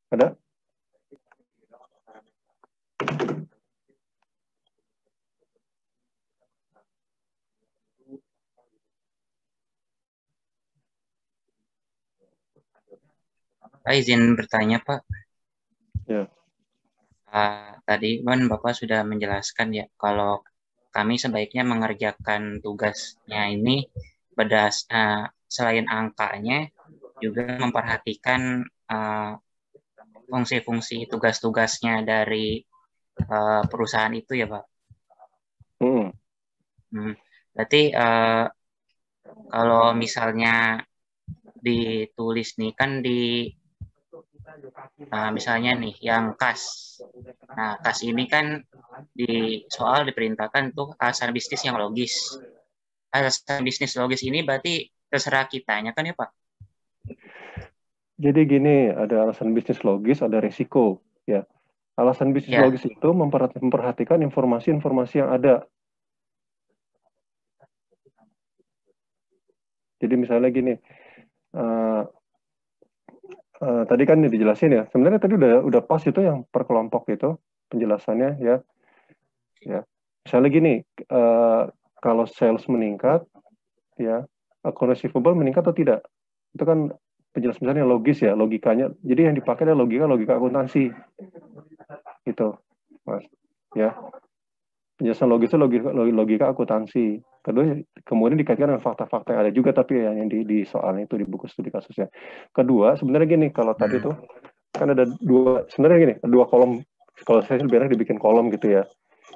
Ada? Pak, izin bertanya, Pak. Ya. Tadi kan Bapak sudah menjelaskan ya, kalau kami sebaiknya mengerjakan tugasnya ini selain angkanya, juga memperhatikan fungsi-fungsi tugas-tugasnya dari perusahaan itu ya, Pak. Hmm. Berarti kalau misalnya ditulis nih kan misalnya nih yang kas. Nah, kas ini kan soal diperintahkan tuh alasan bisnis yang logis. Alasan bisnis logis ini berarti terserah kitanya kan ya, Pak? Jadi gini, ada alasan bisnis logis, ada risiko. Ya, alasan bisnis Ya, logis itu memperhatikan informasi-informasi yang ada. Jadi misalnya gini, uh, tadi kan dijelasin ya. Sebenarnya tadi udah pas itu yang per kelompok itu penjelasannya ya. Ya, misalnya gini, uh, kalau sales meningkat, ya, account receivable meningkat atau tidak? Itu kan penjelasannya logis ya, logikanya. Jadi yang dipakai adalah logika akuntansi, gitu, Mas. Ya, penjelasan logis itu logika akuntansi. Kedua, kemudian dikaitkan dengan fakta-fakta yang ada juga, tapi yang di soalnya itu di buku studi kasusnya. Kedua, sebenarnya gini, kalau tadi tuh kan ada sebenarnya gini, dua kolom. Kalau saya sebenarnya dibikin kolom gitu ya.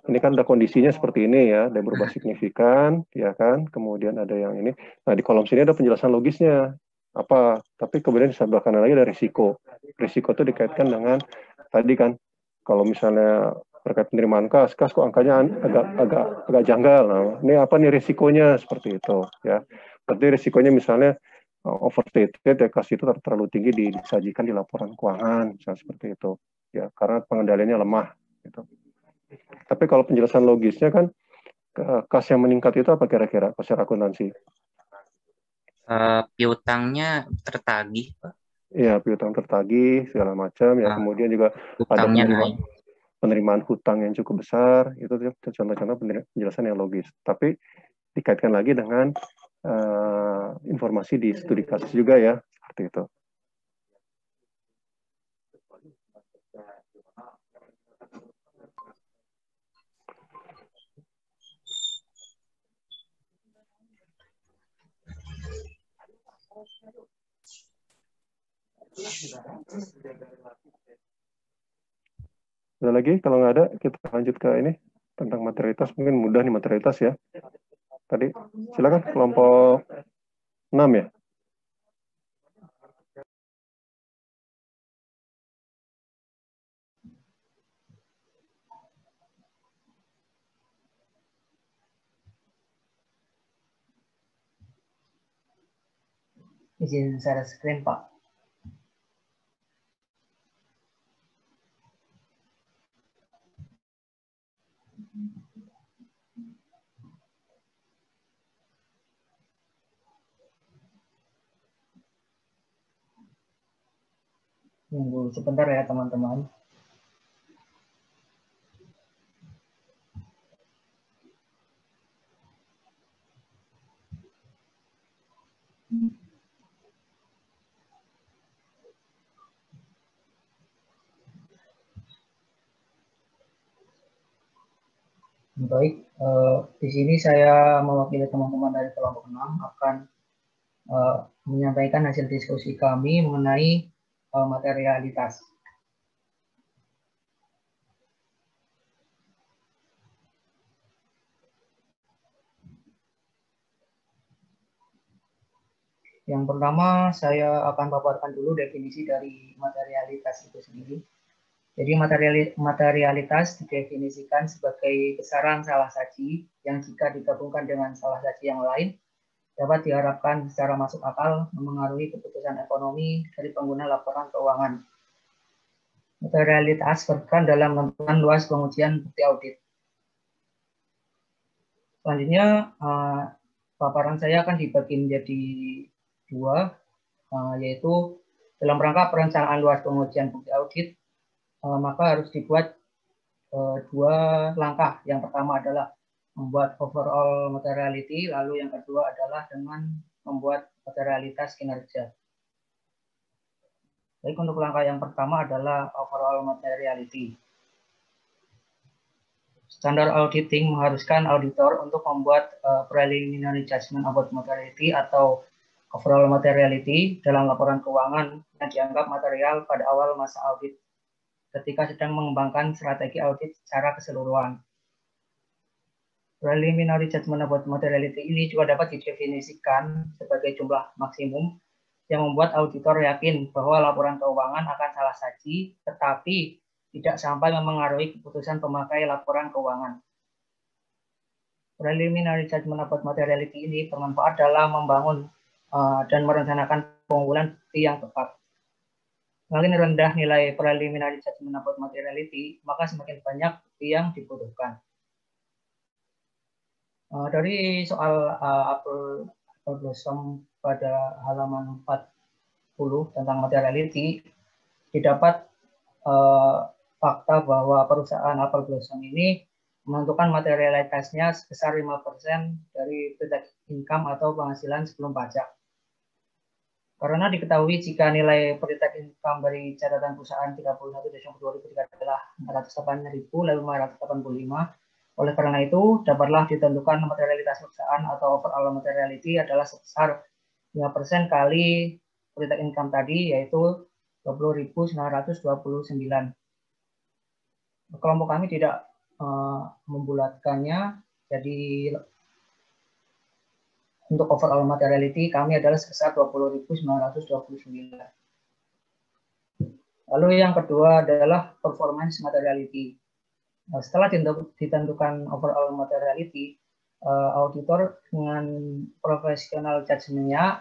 Ini kan ada kondisinya seperti ini ya, ada yang berubah signifikan, ya kan. Kemudian ada yang ini. Nah, di kolom sini ada penjelasan logisnya apa. Tapi kemudian di sebelah kanan lagi ada risiko. Risiko itu dikaitkan dengan tadi kan, kalau misalnya terkait penerimaan kas kok angkanya agak janggal. Nah, ini apa nih risikonya seperti itu ya. Berarti risikonya misalnya overstated ya, kas itu terlalu tinggi disajikan di laporan keuangan, misalnya seperti itu ya, karena pengendaliannya lemah gitu. Tapi kalau penjelasan logisnya kan, kas yang meningkat itu apa kira-kira kas akuntansi? piutangnya tertagih, Pak. Ya, piutang tertagih segala macam ya. Uh, Kemudian juga ada Utangnya naik. penerimaan hutang yang cukup besar. Itu contoh-contoh penjelasan yang logis. Tapi dikaitkan lagi dengan informasi di studi kasus juga ya, seperti itu. Ada lagi? Kalau nggak ada, kita lanjut ke ini tentang materialitas. Mungkin mudah nih materialitas ya. Tadi silakan kelompok 6 ya. Izin share screen, Pak. Tunggu sebentar ya, teman-teman. Baik, di sini saya mewakili teman-teman dari kelompok 6 akan menyampaikan hasil diskusi kami mengenai materialitas. Yang pertama, saya akan paparkan dulu definisi dari materialitas itu sendiri. Jadi materialitas didefinisikan sebagai besaran salah saji yang jika digabungkan dengan salah saji yang lain dapat diharapkan secara masuk akal memengaruhi keputusan ekonomi dari pengguna laporan keuangan. Materialitas berperan dalam menentukan luas pengujian bukti audit. Selanjutnya, paparan saya akan dibagi menjadi dua, yaitu Dalam rangka perencanaan luas pengujian bukti audit, maka harus dibuat dua langkah. Yang pertama adalah membuat overall materiality, lalu yang kedua adalah dengan membuat materialitas kinerja. Baik, untuk langkah yang pertama adalah overall materiality. Standar auditing mengharuskan auditor untuk membuat preliminary judgment about materiality atau overall materiality dalam laporan keuangan yang dianggap material pada awal masa audit ketika sedang mengembangkan strategi audit secara keseluruhan. Preliminary judgment about materiality ini juga dapat didefinisikan sebagai jumlah maksimum yang membuat auditor yakin bahwa laporan keuangan akan salah saji, tetapi tidak sampai memengaruhi keputusan pemakai laporan keuangan. Preliminary judgment about materiality ini bermanfaat dalam membangun dan merencanakan pengumpulan bukti yang tepat. Semakin rendah nilai preliminary judgment about materiality, maka semakin banyak bukti yang dibutuhkan. Dari soal apel blossom pada halaman 40 tentang materiality, didapat fakta bahwa perusahaan apel blossom ini menentukan materialitasnya sebesar 5% dari pre-tax income atau penghasilan sebelum pajak. Karena diketahui jika nilai pre-tax income dari catatan perusahaan 31 Desember 2003 adalah 408.585, oleh karena itu dapatlah ditentukan materialitas perusahaan atau overall materiality adalah sebesar 5% kali pre-tax income tadi, yaitu 20.929. Kelompok kami tidak membulatkannya, jadi untuk overall materiality kami adalah sebesar 20.929. Lalu yang kedua adalah performance materiality. Setelah ditentukan overall materiality, auditor dengan professional judgment-nya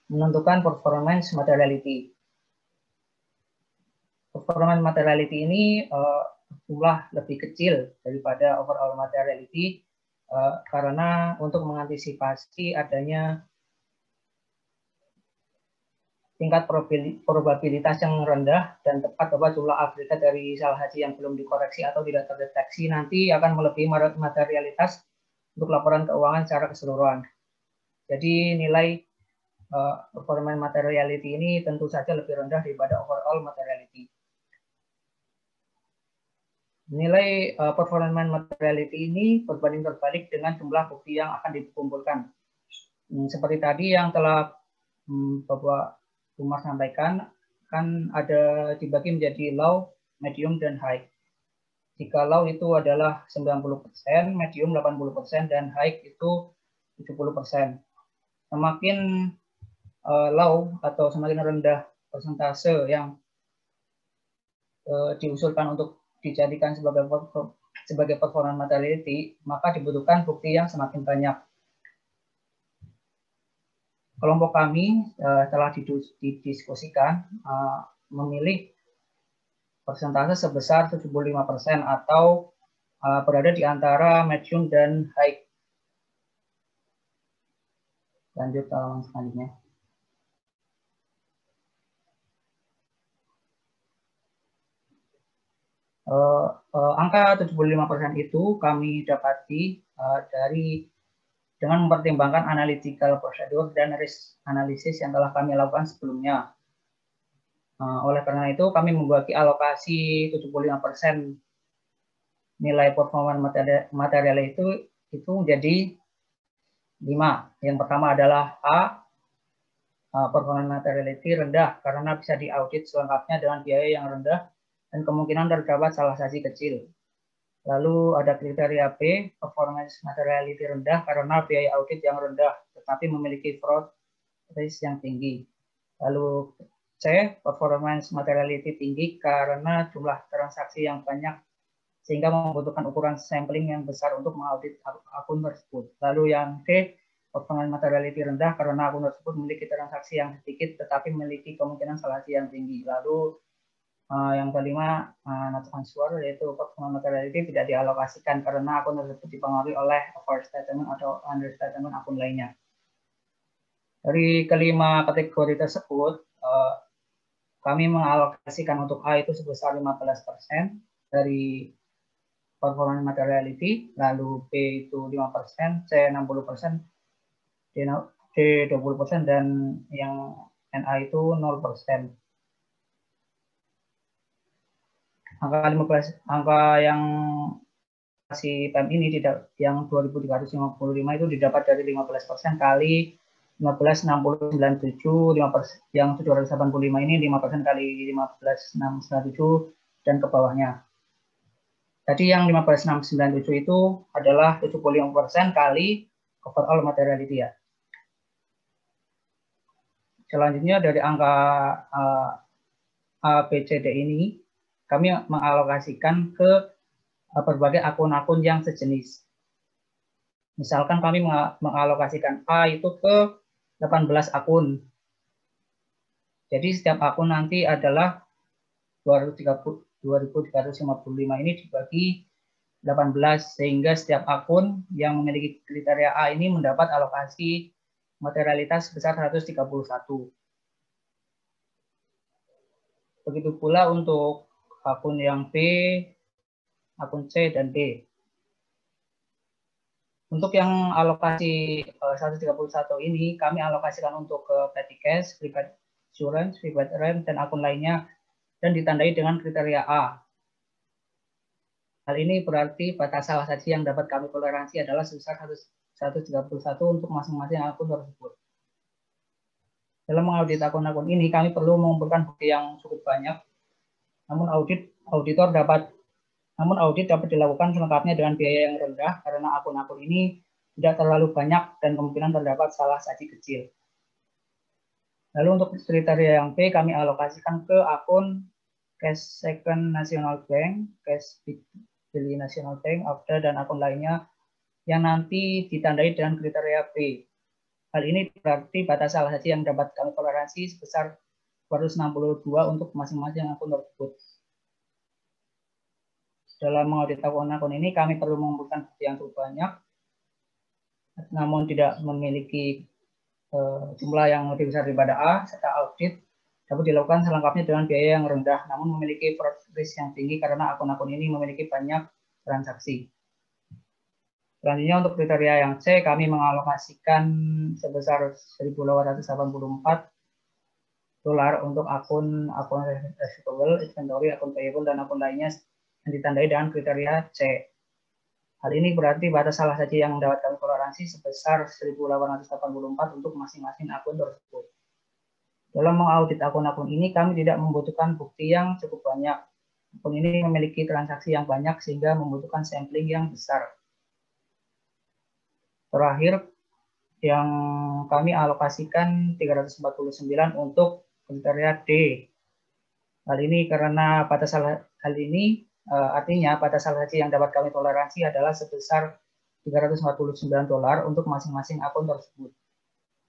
menentukan performance materiality. Performance materiality ini jumlah lebih kecil daripada overall materiality karena untuk mengantisipasi adanya tingkat probabilitas yang rendah dan tepat bahwa jumlah agregat dari salah haji yang belum dikoreksi atau tidak terdeteksi nanti akan melebihi materialitas untuk laporan keuangan secara keseluruhan. Jadi nilai performance materiality ini tentu saja lebih rendah daripada overall materiality. Nilai performance materiality ini berbanding terbalik dengan jumlah bukti yang akan dikumpulkan. Seperti tadi yang telah Bapak Umar sampaikan, kan ada dibagi menjadi low, medium, dan high. Jika low itu adalah 90%, medium 80%, dan high itu 70%. Semakin low atau semakin rendah persentase yang diusulkan untuk dijadikan sebagai performance materiality, maka dibutuhkan bukti yang semakin banyak. Kelompok kami telah didiskusikan memilih persentase sebesar 75% atau berada di antara medium dan high. Lanjut halaman selanjutnya. Angka 75% itu kami dapati dengan mempertimbangkan analytical procedure dan risk analysis yang telah kami lakukan sebelumnya. Oleh karena itu kami membagi alokasi 75% nilai performance material itu menjadi 5. Yang pertama adalah A, performance materiality rendah karena bisa diaudit selengkapnya dengan biaya yang rendah dan kemungkinan terdapat salah saji kecil. Lalu ada kriteria B, performance materiality rendah karena biaya audit yang rendah, tetapi memiliki fraud risk yang tinggi. Lalu C, performance materiality tinggi karena jumlah transaksi yang banyak, sehingga membutuhkan ukuran sampling yang besar untuk mengaudit akun tersebut. Lalu yang D, performance materiality rendah karena akun tersebut memiliki transaksi yang sedikit, tetapi memiliki kemungkinan salah saji yang tinggi. Lalu yang kelima, not unsure, yaitu performance materiality tidak dialokasikan karena akun tersebut dipengaruhi oleh overstatement atau understatement akun lainnya. Dari kelima kategori tersebut, kami mengalokasikan untuk A itu sebesar 15% dari performance materiality, lalu B itu 5%, C 60%, D 20%, dan yang NA itu 0%. Angka yang si PEM ini tidak, yang 2355 itu didapat dari 15% kali 15,697, 5%, yang 785 ini 5% kali 15,697 dan ke bawahnya. Jadi yang 15,697 itu adalah 75% kali overall materiality ya. Selanjutnya dari angka A, B, C, D ini kami mengalokasikan ke berbagai akun-akun yang sejenis. Misalkan kami mengalokasikan A itu ke 18 akun. Jadi setiap akun nanti adalah 2355 ini dibagi 18, sehingga setiap akun yang memiliki kriteria A ini mendapat alokasi materialitas sebesar 131. Begitu pula untuk akun yang B, akun C, dan D. Untuk yang alokasi 131 ini, kami alokasikan untuk ke petty cash, private insurance, private rent, dan akun lainnya, dan ditandai dengan kriteria A. Hal ini berarti batas salah saji yang dapat kami toleransi adalah sebesar 131 untuk masing-masing akun tersebut. Dalam mengaudit akun-akun ini, kami perlu mengumpulkan bukti yang cukup banyak. Namun audit dapat dilakukan selengkapnya dengan biaya yang rendah karena akun-akun ini tidak terlalu banyak dan kemungkinan terdapat salah saji kecil. Lalu untuk kriteria yang B, kami alokasikan ke akun Cash Second National Bank, Cash Beli National Bank, AFDA, dan akun lainnya yang nanti ditandai dengan kriteria B. Hal ini berarti batas salah saji yang dapat kami toleransi sebesar 262 untuk masing-masing akun tersebut. Dalam mengaudit akun-akun ini, kami perlu mengumpulkan bukti yang cukup banyak, namun tidak memiliki jumlah yang lebih besar daripada A, serta audit dapat dilakukan selengkapnya dengan biaya yang rendah, namun memiliki fraud risk yang tinggi karena akun-akun ini memiliki banyak transaksi. Selanjutnya untuk kriteria yang C, kami mengalokasikan sebesar 1.884 dolar untuk akun receivable, inventory, akun payable, dan akun lainnya yang ditandai dengan kriteria C. Hal ini berarti batas salah saji yang dapat kami toleransi sebesar 1.884 untuk masing-masing akun tersebut. Dalam mengaudit akun-akun ini, kami tidak membutuhkan bukti yang cukup banyak. Akun ini memiliki transaksi yang banyak sehingga membutuhkan sampling yang besar. Terakhir, yang kami alokasikan 349 untuk kriteria D. Hal ini karena artinya batas salah saji yang dapat kami toleransi adalah sebesar 349 dolar untuk masing-masing akun tersebut.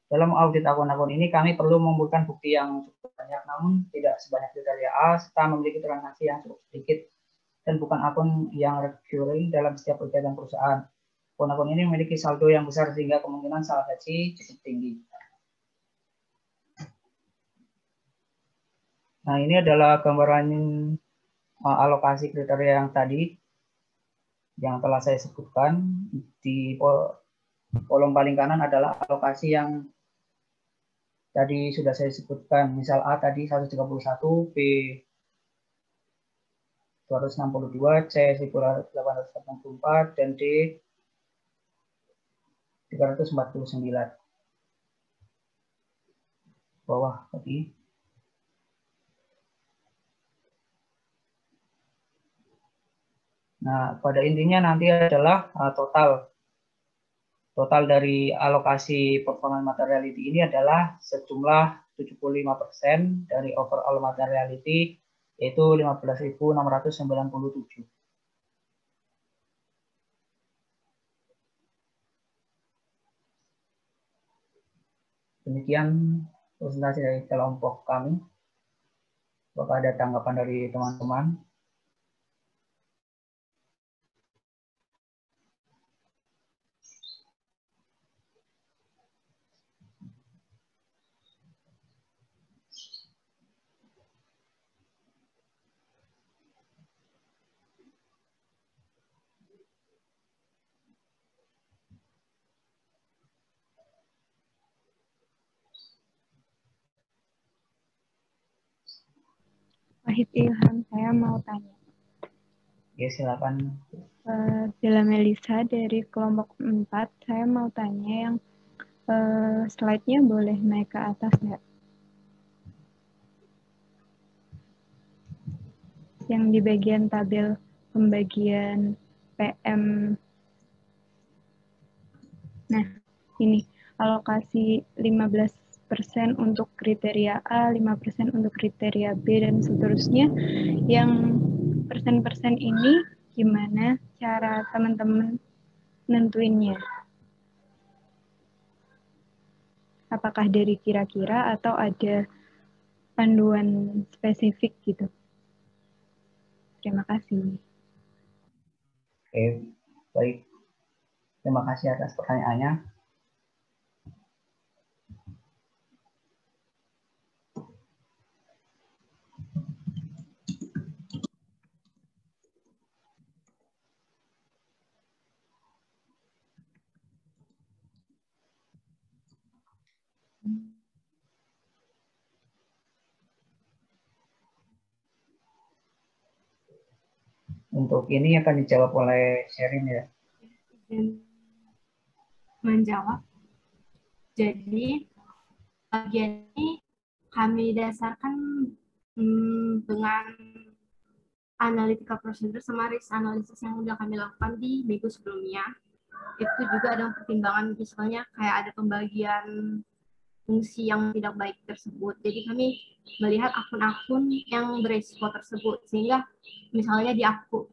Dalam audit akun-akun ini, kami perlu mengumpulkan bukti yang cukup banyak, namun tidak sebanyak kriteria A, serta memiliki transaksi yang cukup sedikit, dan bukan akun yang recurring dalam setiap kegiatan perusahaan. Akun-akun ini memiliki saldo yang besar sehingga kemungkinan salah saji cukup tinggi. Nah, ini adalah gambaran alokasi kriteria yang tadi yang telah saya sebutkan. Di kolom paling kanan adalah alokasi yang tadi sudah saya sebutkan. Misal A tadi 131, B 262, C 1884, dan D 349. Bawah tadi. Nah, pada intinya nanti adalah total dari alokasi performance materiality ini adalah sejumlah 75% dari overall materiality, yaitu 15.697. Demikian presentasi dari kelompok kami. Apakah ada tanggapan dari teman-teman? Wahid Ilham, saya mau tanya. Ya, silakan. Bella Melisa dari kelompok 4, saya mau tanya yang slide-nya boleh naik ke atas nggak? Yang di bagian tabel pembagian PM. Nah, ini alokasi 15% untuk kriteria A, 5% untuk kriteria B, dan seterusnya. Yang persen-persen ini gimana cara teman-teman nentuinnya? Apakah dari kira-kira atau ada panduan spesifik gitu? Terima kasih. Oke, baik. Terima kasih atas pertanyaannya. Untuk ini akan dijawab oleh Sherin ya. Menjawab. Jadi bagian ini kami dasarkan dengan analytical procedure sama risk analysis yang sudah kami lakukan di minggu sebelumnya. Itu juga ada pertimbangan misalnya kayak ada pembagian fungsi yang tidak baik tersebut. Jadi kami melihat akun-akun yang berisiko tersebut, sehingga misalnya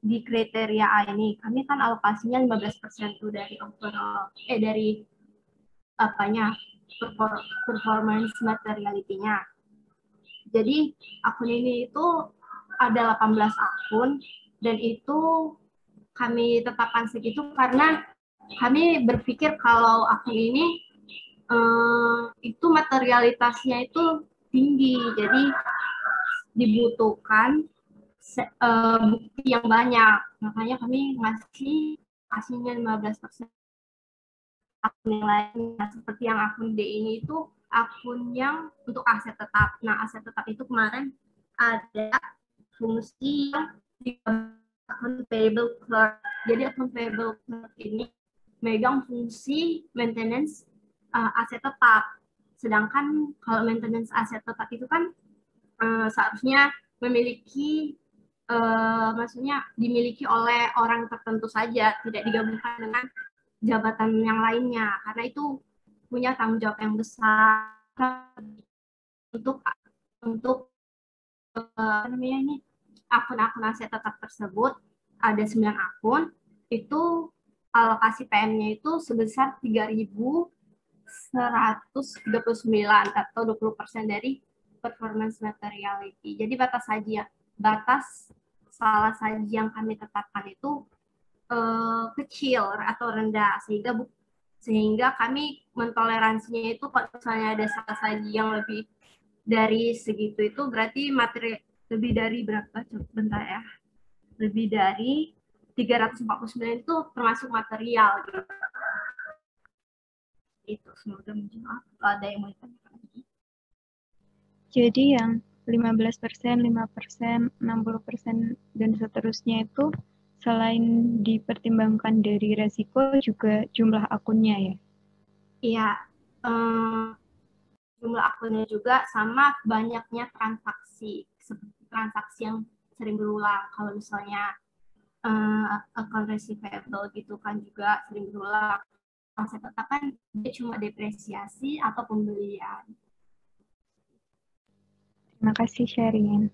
di kriteria A ini kami kan alokasinya 15% tuh dari overall dari performance materiality-nya. Jadi akun ini itu ada 18 akun, dan itu kami tetapkan segitu karena kami berpikir kalau akun ini itu materialitasnya itu tinggi, jadi dibutuhkan bukti yang banyak. Makanya kami ngasihnya 15%. Akun yang lainnya seperti yang akun D ini itu akun yang untuk aset tetap. Nah, aset tetap itu kemarin ada fungsi yang di akun payable clerk. Jadi akun payable clerk ini megang fungsi maintenance aset tetap. Sedangkan kalau maintenance aset tetap itu kan seharusnya memiliki maksudnya dimiliki oleh orang tertentu saja, tidak digabungkan dengan jabatan yang lainnya, karena itu punya tanggung jawab yang besar untuk akun-akun aset tetap tersebut. Ada 9 akun, itu alokasi PM-nya itu sebesar 3.139 atau 20% dari performance materiality. Jadi batas salah saji yang kami tetapkan itu kecil atau rendah, sehingga kami mentoleransinya itu kalau misalnya ada salah saji yang lebih dari segitu, itu berarti materi lebih dari berapa? Bentar ya. Lebih dari 349 itu termasuk material gitu. Itu semoga menjawab. Ada yang mau ditanyakan lagi? Jadi yang 15%, 5%, 60%, dan seterusnya itu selain dipertimbangkan dari resiko juga jumlah akunnya ya? Iya, jumlah akunnya juga sama banyaknya transaksi, seperti transaksi yang sering berulang. Kalau misalnya account receivable gitu kan juga sering berulang. Aset tetap kan dia cuma depresiasi atau pembelian. Terima kasih sharing.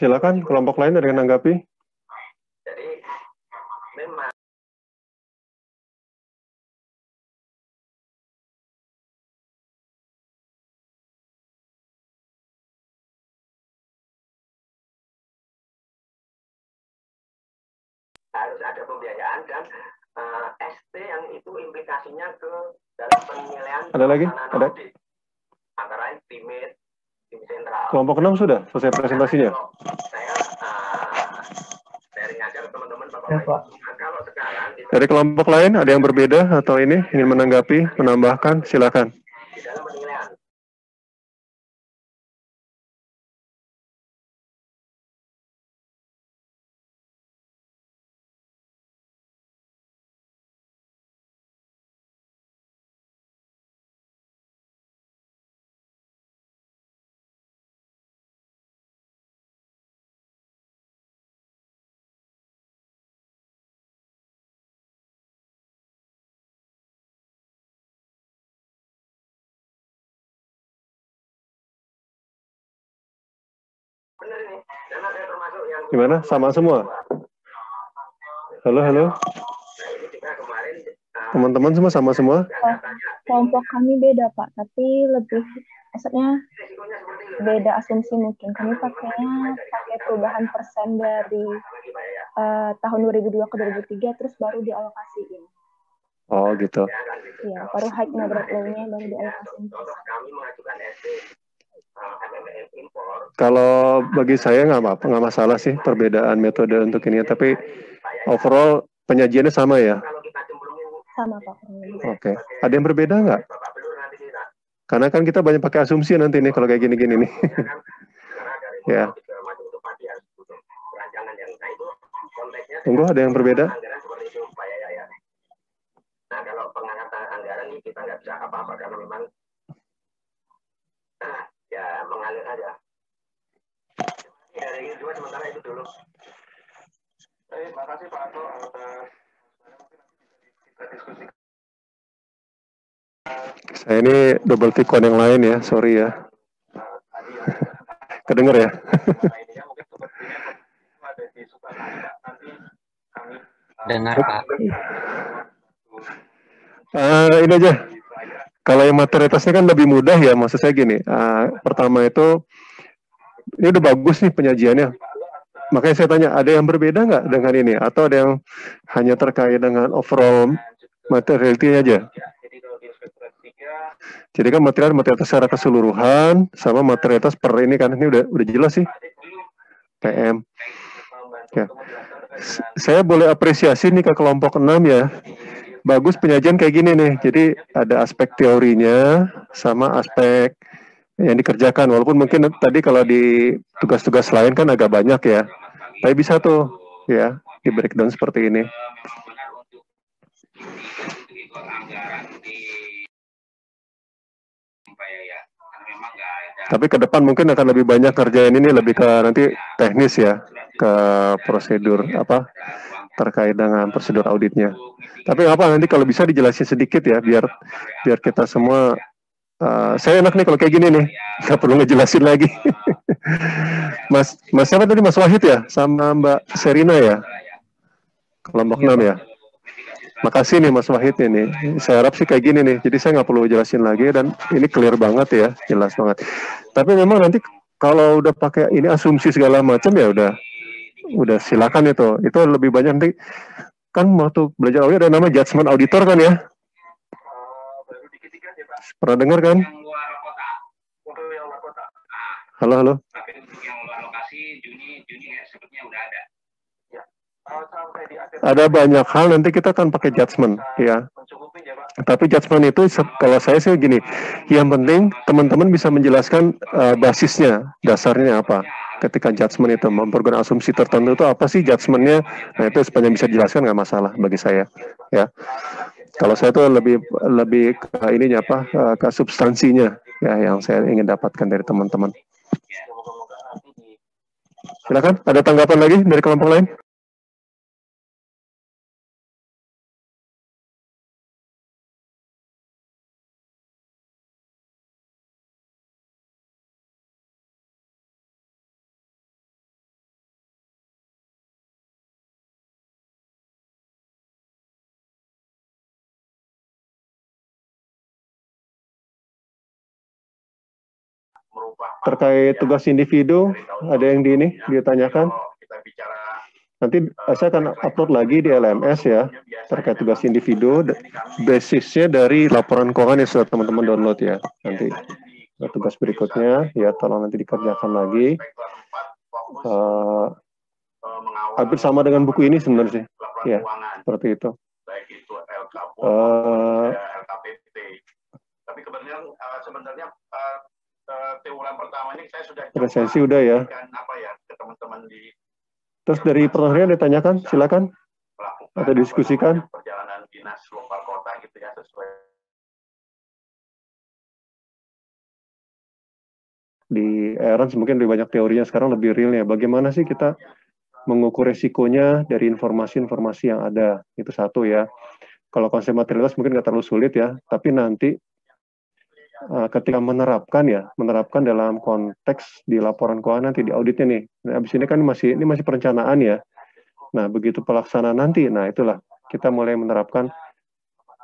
Silakan kelompok lain ada yang menanggapi. Jadi memang harus ada pembiayaan dan ST yang itu implikasinya ke dalam penilaian. Ada lagi? Ada? Antara lain tim sentral. Kelompok 6 sudah selesai presentasinya? Saya sharing aja ke teman-teman Bapak-Bapak. Kalau sekarang di Dari kelompok lain ada yang berbeda atau ini ingin menanggapi, menambahkan, silakan. Di dalam penilaian. Benar ini, karena saya termasuk yang Gimana? Sama semua? Halo, halo. Nah, ini juga kemarin Teman-teman semua sama semua? Kelompok kami beda, Pak, tapi lebih maksudnya beda asumsi mungkin. Kami pakai perubahan persen dari tahun 2002 ke 2003, terus baru dialokasiin. Oh, gitu. Ya, baru high moderate low-nya baru dialokasiin. Kami mengajukan SD MMM impor. Kalau bagi saya nggak masalah sih perbedaan metode untuk ini, tapi overall penyajiannya sama ya? Kalau kita cemplungin Sama, Pak. Oke. Ada yang berbeda nggak? Bapak Belur nanti kita Karena kan kita banyak pakai asumsi nanti nih kalau kayak gini-gini nih. karena dari Ya. segala macam untuk padi harus butuh perancangan yang nah itu konteksnya Tunggu, ada yang berbeda? anggaran seperti itu Pak ya. Nah kalau pengangkatan anggaran ini kita nggak bisa apa-apa karena memang ya mengalir aja. Dari dua sementara itu dulu. Terima kasih Pak Anto atas kita diskusi. Saya ini double tick on yang lain ya, sorry ya. Kedenger ya? Dengar, Pak. Ini aja. Kalau yang materialitasnya kan lebih mudah ya, maksud saya gini. Pertama itu, ini udah bagus nih penyajiannya. Makanya saya tanya, ada yang berbeda nggak dengan ini? Atau ada yang hanya terkait dengan overall materiality aja? Jadi kan materialitas secara keseluruhan sama materialitas per ini kan, ini udah jelas sih. PM. Ya. Saya boleh apresiasi nih ke kelompok 6 ya. Bagus penyajian kayak gini nih. Jadi ada aspek teorinya sama aspek yang dikerjakan. Walaupun mungkin tadi kalau di tugas-tugas lain kan agak banyak ya. Tapi bisa tuh ya di breakdown seperti ini. Tapi ke depan mungkin akan lebih banyak kerjaan ini lebih ke nanti teknis ya, ke prosedur apa terkait dengan prosedur auditnya. Tapi apa nanti kalau bisa dijelasin sedikit ya, biar kita semua. Saya enak nih kalau kayak gini nih, nggak perlu ngejelasin lagi. Mas siapa tadi, Mas Wahid ya, sama Mbak Serina ya, kelompok 6 ya. Makasih nih Mas Wahid ini. Saya harap sih kayak gini nih. Jadi saya nggak perlu jelasin lagi dan ini clear banget ya, jelas banget. Tapi memang nanti kalau udah pakai ini asumsi segala macam ya udah silakan itu. Itu lebih banyak nanti kan waktu belajar audit ada nama judgment auditor kan ya. Pernah dengar kan? Halo. Ada banyak hal nanti kita akan pakai judgment ya. Tapi judgment itu kalau saya sih gini, yang penting teman-teman bisa menjelaskan basisnya, dasarnya apa. Ketika judgment itu mempergunakan asumsi tertentu itu apa sih judgmentnya? Nah itu sepanjang bisa jelaskan nggak masalah bagi saya ya. Kalau saya tuh lebih ke ininya apa, ke substansinya ya yang saya ingin dapatkan dari teman-teman. Silakan, ada tanggapan lagi dari kelompok lain? Terkait tugas individu, ada yang ditanyakan? Nanti saya akan upload lagi di LMS ya, terkait tugas individu, basisnya dari laporan keuangan yang sudah teman-teman download ya. Nanti tugas berikutnya, ya tolong nanti dikerjakan lagi. Hampir sama dengan buku ini sebenarnya sih, ya, seperti itu. LKPP. Tapi sebenarnya triwulan pertama ini saya sudah resensi udah ya. Apa ya ke teman-teman di. Terus dari pertanyaan ditanyakan, silakan. Atau diskusikan. Perjalanan dinas lokal kota gitu ya sesuai. Di Erans mungkin lebih banyak teorinya, sekarang lebih realnya. Bagaimana sih kita mengukur resikonya dari informasi-informasi yang ada? Itu satu ya. Kalau konsep materialitas mungkin nggak terlalu sulit ya, tapi nanti ketika menerapkan dalam konteks di laporan keuangan nanti di auditnya nih. Nah, abis ini kan ini masih perencanaan ya. Nah, begitu pelaksanaan nanti, nah itulah kita mulai menerapkan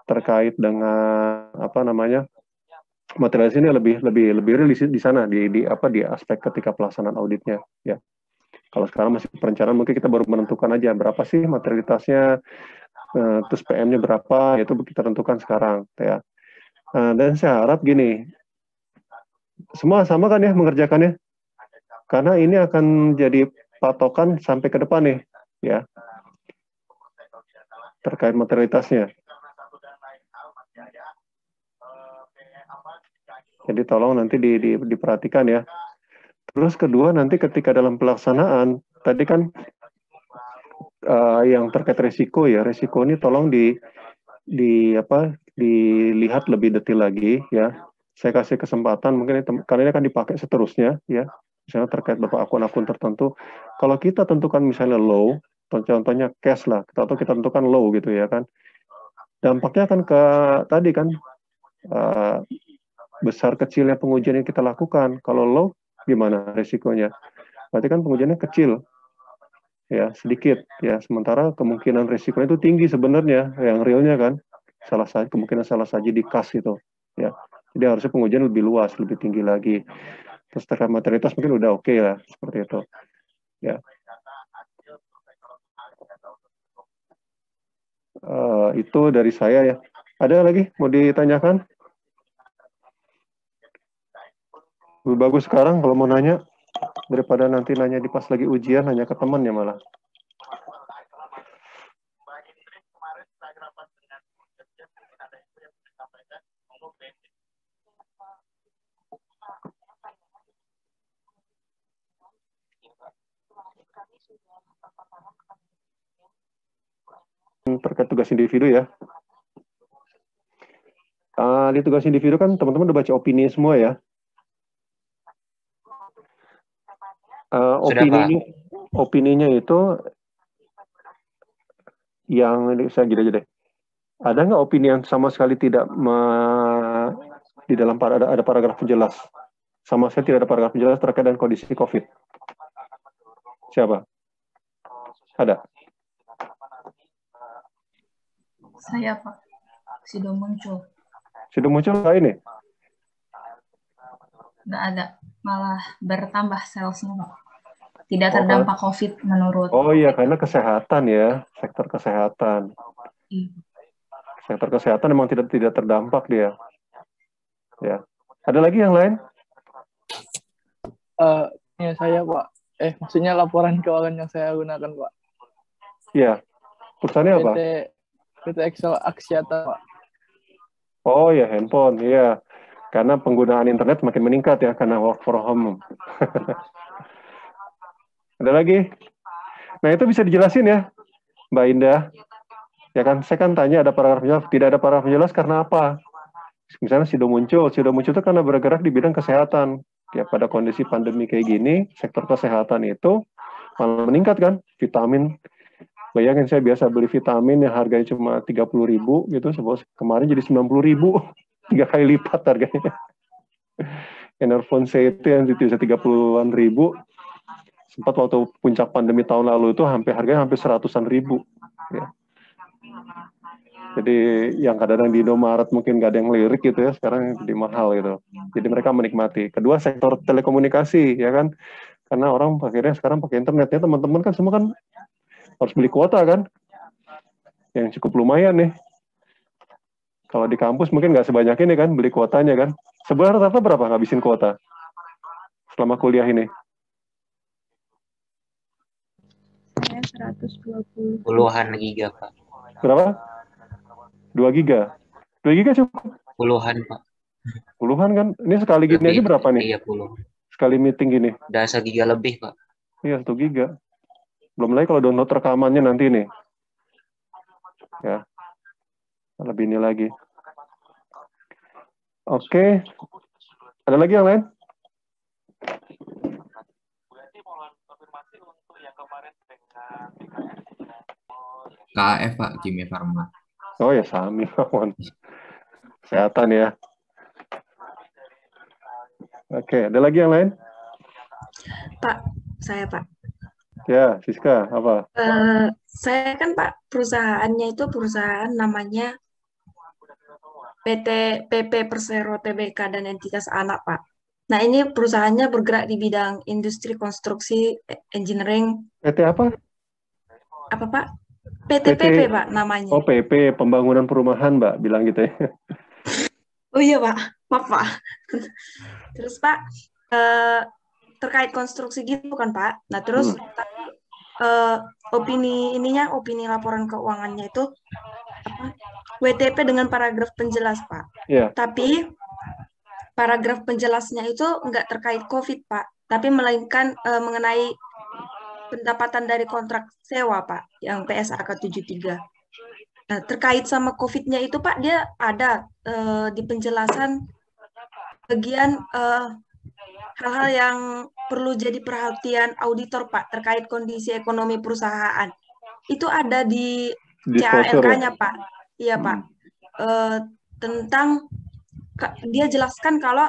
terkait dengan materialitas ini lebih real di sana di aspek ketika pelaksanaan auditnya ya. Kalau sekarang masih perencanaan mungkin kita baru menentukan aja berapa sih materialitasnya, terus PM-nya berapa, itu kita tentukan sekarang ya. Dan saya harap gini, semua sama kan ya mengerjakannya, karena ini akan jadi patokan sampai ke depan nih ya terkait materialitasnya. Jadi tolong nanti diperhatikan ya. Terus kedua nanti ketika dalam pelaksanaan tadi kan yang terkait resiko ya, resiko ini tolong dilihat lebih detail lagi ya. Saya kasih kesempatan mungkin karena ini akan dipakai seterusnya ya. Misalnya terkait beberapa akun-akun tertentu. Kalau kita tentukan misalnya low, contohnya cash lah, atau kita tentukan low gitu ya kan. Dampaknya akan ke tadi kan besar kecilnya pengujian yang kita lakukan. Kalau low gimana resikonya? Berarti kan pengujiannya kecil. Ya, sedikit ya. Sementara kemungkinan resikonya itu tinggi sebenarnya, yang realnya kan. Kemungkinan salah saja di kas itu ya. Jadi harusnya pengujian lebih luas, lebih tinggi lagi. Terus terkait materialitas mungkin udah oke lah seperti itu. Ya. Itu dari saya ya. Ada lagi mau ditanyakan? Lebih bagus sekarang kalau mau nanya daripada nanti nanya di pas lagi ujian, nanya ke teman ya malah. Terkait tugas individu ya. Di tugas individu kan teman-teman udah baca opini semua ya. Opininya itu yang saya gini aja deh. Ada nggak opini yang sama sekali tidak di dalam ada paragraf penjelas? Sama sekali tidak ada paragraf penjelas terkait dengan kondisi COVID. Siapa? Ada? Saya, Pak. Sudah muncul. Sudah muncul nggak ini? Nggak ada. Malah bertambah salesnya, Pak. Tidak terdampak COVID menurut. Oh iya, karena kesehatan ya, sektor kesehatan. Sektor kesehatan memang tidak terdampak dia. Ya. Ada lagi yang lain? Ya saya, Pak. Maksudnya laporan keuangan yang saya gunakan, Pak. Iya. Perusahaannya apa? PT Excel Axiata, Pak. Oh ya, handphone. Iya. Karena penggunaan internet makin meningkat ya, karena work from home. Ada lagi? Nah, itu bisa dijelasin ya, Mbak Indah. Ya kan, saya kan tanya ada paragraf penjelas. Tidak ada paragraf penjelas karena apa? Misalnya sudah muncul itu karena bergerak di bidang kesehatan. Ya, pada kondisi pandemi kayak gini, sektor kesehatan itu malah meningkat kan, vitamin. Bayangin saya biasa beli vitamin yang harganya cuma 30.000 gitu, kemarin jadi 90.000, 3 kali lipat harganya. Enervon C itu yang bisa 30-an ribu, sempat waktu puncak pandemi tahun lalu itu harganya hampir 100-an ribu. Ya. Jadi yang kadang-kadang di Indomaret mungkin nggak ada yang lirik gitu ya, sekarang jadi mahal gitu. Jadi mereka menikmati. Kedua, sektor telekomunikasi ya kan, karena orang akhirnya sekarang pakai internetnya, teman-teman kan semua kan harus beli kuota kan, yang cukup lumayan nih. Kalau di kampus mungkin nggak sebanyak ini kan beli kuotanya kan. Sebulan rata-rata berapa ngabisin kuota selama kuliah ini? Saya 120. Puluhan giga, Pak. Berapa? 2 giga. 2 giga cukup. Puluhan, Pak. Puluhan kan? Ini sekali gini aja berapa nih? Iya, puluh. Sekali meeting gini. Udah 1 giga lebih, Pak. Iya, 1 giga. Belum lagi kalau download rekamannya nanti nih. Ya. Lebih ini lagi. Oke. Ada lagi yang lain? KAF Pak, Kimia Farma. Oh ya, Sami. Kesehatan ya. Oke, ada lagi yang lain? Pak, saya Pak. Ya, Siska, apa? Saya kan Pak, perusahaannya itu perusahaan namanya PT PP Persero Tbk dan entitas anak Pak. Nah ini perusahaannya bergerak di bidang industri konstruksi engineering. PT apa? Apa Pak? PT PP Pak namanya. Oh PP, pembangunan perumahan Mbak, bilang gitu ya. Oh iya Pak, maaf Pak. Terus Pak, terkait konstruksi gitu kan Pak. Nah terus opini laporan keuangannya itu apa? WTP dengan paragraf penjelas Pak. Yeah. Tapi paragraf penjelasnya itu nggak terkait COVID Pak, tapi melainkan mengenai pendapatan dari kontrak sewa Pak, yang PSAK 73. Nah, terkait sama COVID-nya itu Pak, dia ada di penjelasan bagian hal-hal yang perlu jadi perhatian auditor Pak, terkait kondisi ekonomi perusahaan. Itu ada di CALK-nya Pak. Iya Pak. Tentang dia jelaskan kalau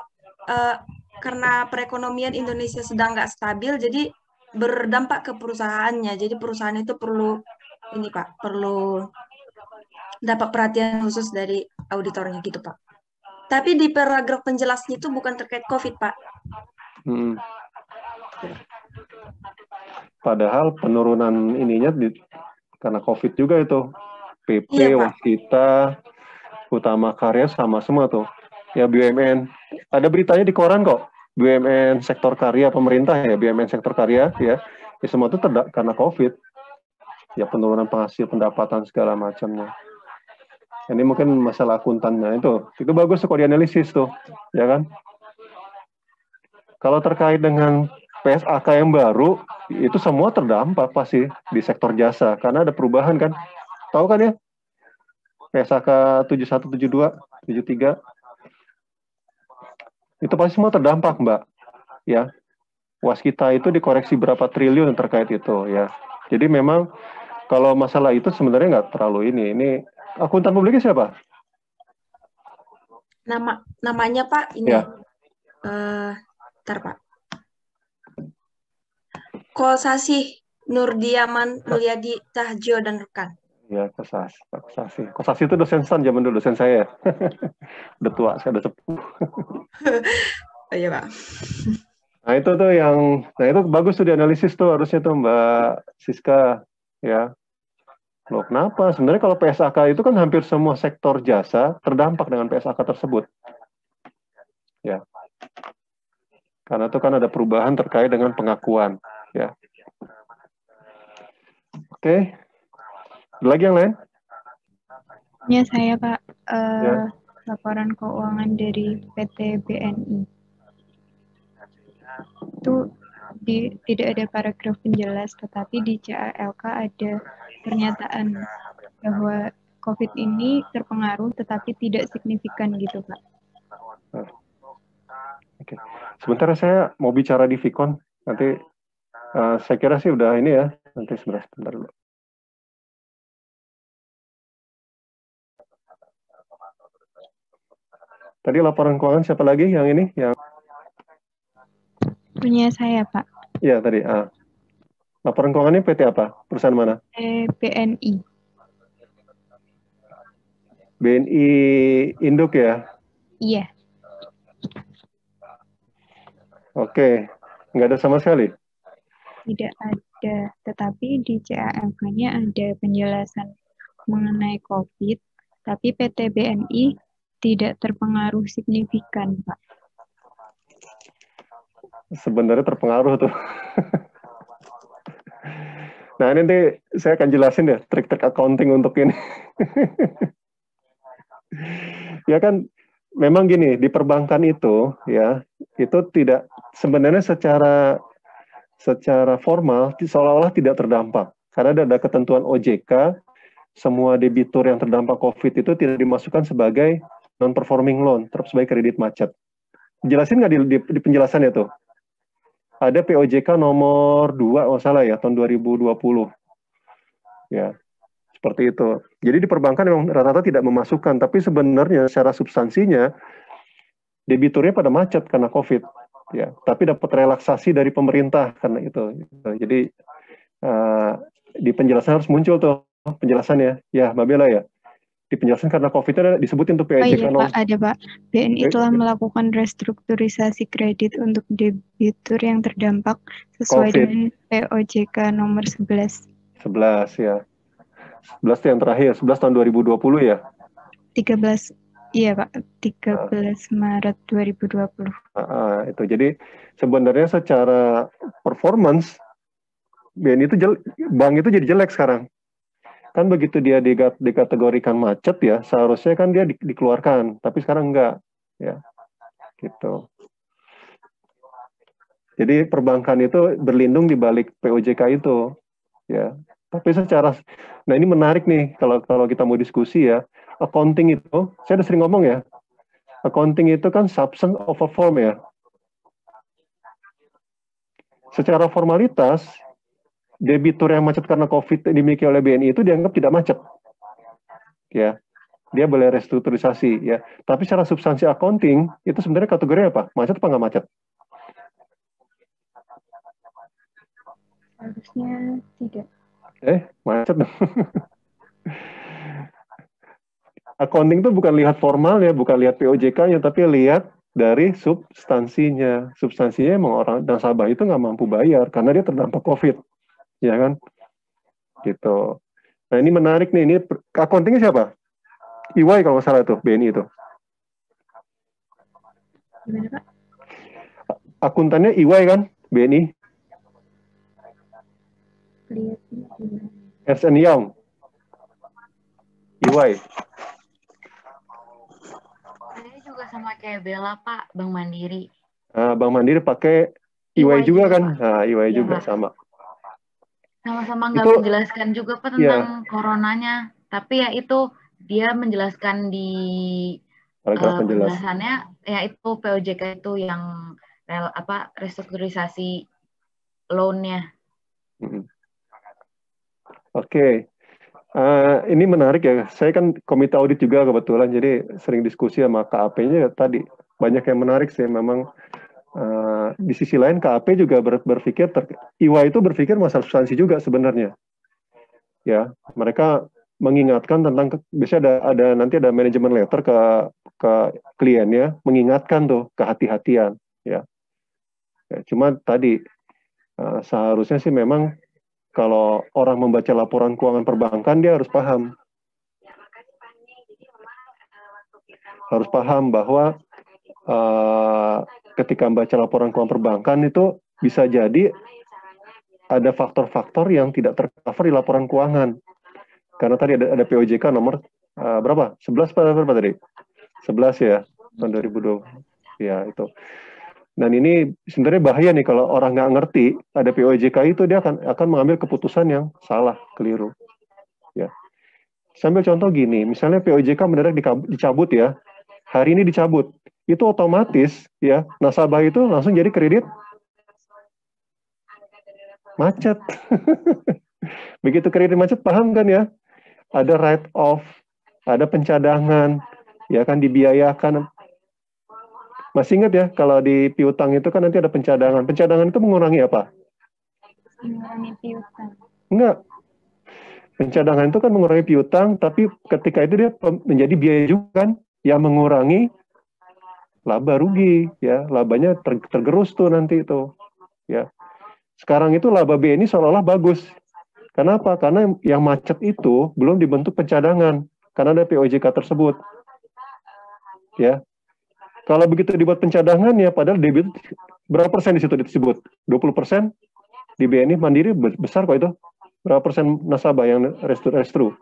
karena perekonomian Indonesia sedang nggak stabil, jadi berdampak ke perusahaannya. Jadi perusahaan itu perlu ini Pak, perlu dapat perhatian khusus dari auditornya gitu Pak. Tapi di paragraf penjelasnya itu bukan terkait COVID Pak. Padahal penurunan ininya karena COVID juga itu. PP, iya, Waskita, Utama Karya sama semua tuh. Ya BUMN. Ada beritanya di koran kok. BUMN sektor karya pemerintah ya, BUMN sektor karya ya. Ya semua itu karena COVID. Ya penurunan penghasil pendapatan segala macamnya. Ini mungkin masalah akuntannya itu. Itu bagus kok dianalisis tuh, ya kan? Kalau terkait dengan PSAK yang baru, itu semua terdampak pasti di sektor jasa karena ada perubahan kan. Tahu kan ya? PSAK 71, 72, 73. Itu pasti semua terdampak, Mbak. Ya. Waskita itu dikoreksi berapa triliun terkait itu, ya. Jadi memang kalau masalah itu sebenarnya nggak terlalu ini. Ini akuntan publiknya siapa? Namanya Pak ini. Ya. Ntar Pak. Kosasih Nurdiaman Mulyadi Tahjo dan rekan. Ya, Kosasih. Kosasih itu dosen STAN zaman dulu, dosen saya. Udah tua, saya udah sepuh. Oh iya, Pak. Nah, itu tuh nah itu bagus tuh dianalisis tuh harusnya tuh Mbak Siska, ya. Loh, kenapa? Sebenarnya kalau PSAK itu kan hampir semua sektor jasa terdampak dengan PSAK tersebut. Ya. Karena itu kan ada perubahan terkait dengan pengakuan, ya. Oke. Ada lagi yang lain? Ya, saya Pak. Laporan keuangan dari PT BNI. Itu tidak ada paragraf penjelas, tetapi di CALK ada pernyataan bahwa COVID ini terpengaruh, tetapi tidak signifikan gitu, Pak. Oke. Sebentar saya mau bicara di Vicon. Nanti saya kira sih udah ini ya. Nanti sebentar dulu. Tadi laporan keuangan siapa lagi yang ini? Yang punya saya, Pak. Iya, tadi. Laporan keuangannya PT apa? Perusahaan mana? BNI. BNI Induk ya? Iya. Oke. Nggak ada sama sekali? Tidak ada. Tetapi di CALK-nya ada penjelasan mengenai COVID, tapi PT BNI tidak terpengaruh signifikan, Pak. Sebenarnya terpengaruh tuh. Nah, ini nanti saya akan jelasin ya trik-trik accounting untuk ini. Ya kan, memang gini, di perbankan itu ya, itu tidak sebenarnya secara formal seolah-olah tidak terdampak. Karena ada ketentuan OJK, semua debitur yang terdampak COVID itu tidak dimasukkan sebagai non-performing loan, terus sebagai kredit macet. Jelasin nggak di penjelasannya tuh? Ada POJK nomor 2, oh salah ya, tahun 2020. Ya, seperti itu. Jadi di perbankan memang rata-rata tidak memasukkan, tapi sebenarnya secara substansinya debiturnya pada macet karena COVID. Ya, tapi dapat relaksasi dari pemerintah karena itu. Jadi di penjelasan harus muncul tuh penjelasannya. Ya, Mbak Bella ya. Di penjelasan karena COVID-nya disebutin tuh POJK. Oh iya Pak, ada Pak. BNI telah melakukan restrukturisasi kredit untuk debitur yang terdampak sesuai COVID. dengan POJK nomor 11. 11 ya. 11 itu yang terakhir, 11 tahun 2020 ya? 13, iya Pak, 13 Maret 2020. Itu. Jadi sebenarnya secara performance, BNI itu bank itu jadi jelek sekarang. Kan begitu dia dikategorikan macet ya, seharusnya kan dia dikeluarkan, tapi sekarang enggak, ya, gitu. Jadi perbankan itu berlindung di balik POJK itu, ya. Tapi nah ini menarik nih kalau kita mau diskusi ya, accounting itu, saya udah sering ngomong ya, accounting itu kan substance of a form ya. Secara formalitas, debitur yang macet karena COVID dimiliki oleh BNI itu dianggap tidak macet, ya, dia boleh restrukturisasi, ya. Tapi secara substansi accounting itu sebenarnya kategorinya apa? Macet apa nggak macet? Harusnya tidak. Macet. Accounting itu bukan lihat formal ya, bukan lihat POJK-nya, tapi lihat dari substansinya. Substansinya emang orang nasabah itu nggak mampu bayar karena dia terdampak COVID. Ya kan, gitu. Nah ini menarik nih, ini accountingnya siapa? EY kalau nggak salah tuh, BNI itu. Gimana Pak? Akuntannya EY kan, BNI. Ernst & Young, EY. Ini juga sama kayak Bella Pak, Bank Mandiri. Bank Mandiri pakai EY juga kan? Nah, EY ya, juga Pak. Sama. Sama-sama nggak menjelaskan juga Pak tentang coronanya, tapi ya itu dia menjelaskan di penjelasannya ya itu POJK itu yang restrukturisasi loan-nya. Oke. Ini menarik ya. Saya kan komite audit juga kebetulan, jadi sering diskusi sama KAP-nya tadi. Banyak yang menarik sih memang. Di sisi lain KAP juga berpikir EY itu berpikir masalah substansi juga sebenarnya. Ya, mereka mengingatkan tentang biasanya nanti ada manajemen letter ke kliennya mengingatkan tuh kehati-hatian ya. Cuma tadi seharusnya sih memang kalau orang membaca laporan keuangan perbankan dia harus paham. Harus paham bahwa ketika membaca laporan keuangan perbankan itu bisa jadi ada faktor-faktor yang tidak tercover di laporan keuangan. Karena tadi ada POJK nomor berapa? 11 berapa tadi? 11 ya, tahun 2020. Ya, itu. Dan ini sebenarnya bahaya nih kalau orang nggak ngerti ada POJK itu, dia akan mengambil keputusan yang salah, keliru. Ya. Sambil contoh gini, misalnya POJK mendadak dicabut ya. Hari ini dicabut. Itu otomatis ya nasabah itu langsung jadi kredit macet. Begitu kredit macet, paham kan ya? Ada write off, ada pencadangan, ya kan dibiayakan. Masih ingat ya kalau di piutang itu kan nanti ada pencadangan. Pencadangan itu mengurangi apa? Mengurangi piutang. Enggak. Pencadangan itu kan mengurangi piutang, tapi ketika itu dia menjadi biaya juga kan yang mengurangi laba rugi, ya labanya tergerus tuh nanti itu, ya. Sekarang itu laba BNI seolah-olah bagus. Kenapa? Karena yang macet itu belum dibentuk pencadangan, karena ada POJK tersebut, ya. Kalau begitu dibuat pencadangan ya, padahal debit berapa persen di situ disebut? 20% di BNI Mandiri besar kok itu. Berapa persen nasabah yang restru?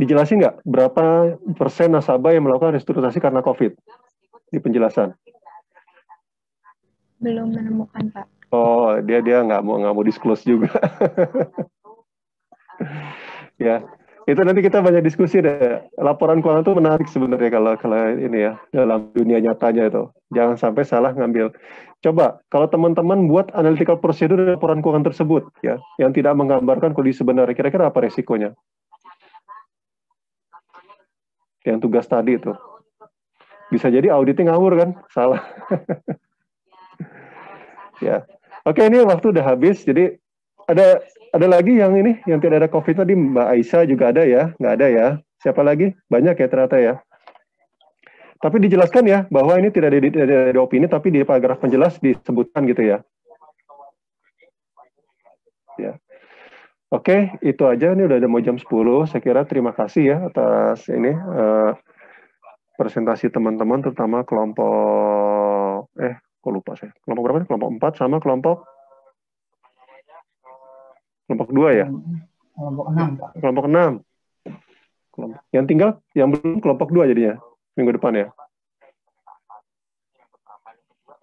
dijelasin nggak berapa persen nasabah yang melakukan restrukturisasi karena COVID di penjelasan? Belum menemukan, Pak. Oh, dia nggak mau disclose juga. Ya, itu nanti kita banyak diskusi deh. Laporan keuangan itu menarik sebenarnya kalau ini ya dalam dunia nyatanya itu. Jangan sampai salah ngambil. Coba kalau teman-teman buat analytical procedure laporan keuangan tersebut ya, yang tidak menggambarkan kondisi sebenarnya, kira-kira apa resikonya? Yang tugas tadi itu bisa jadi auditnya ngawur kan, salah. Ya, oke, ini waktu udah habis, jadi ada lagi yang ini yang tidak ada COVID tadi. Mbak Aisyah juga ada ya, nggak ada ya? Siapa lagi? Banyak ya ternyata ya. Tapi dijelaskan ya bahwa ini tidak ada opini, tapi di paragraf penjelas disebutkan gitu ya. Ya. Oke, itu aja. Ini udah ada mau jam 10. Saya kira terima kasih ya atas ini presentasi teman-teman, terutama kelompok kok lupa saya. Kelompok berapa nih? Kelompok 4 sama kelompok 2 ya? Kelompok 6, Pak. Kelompok 6. Yang tinggal, yang belum kelompok 2 jadinya, minggu depan ya?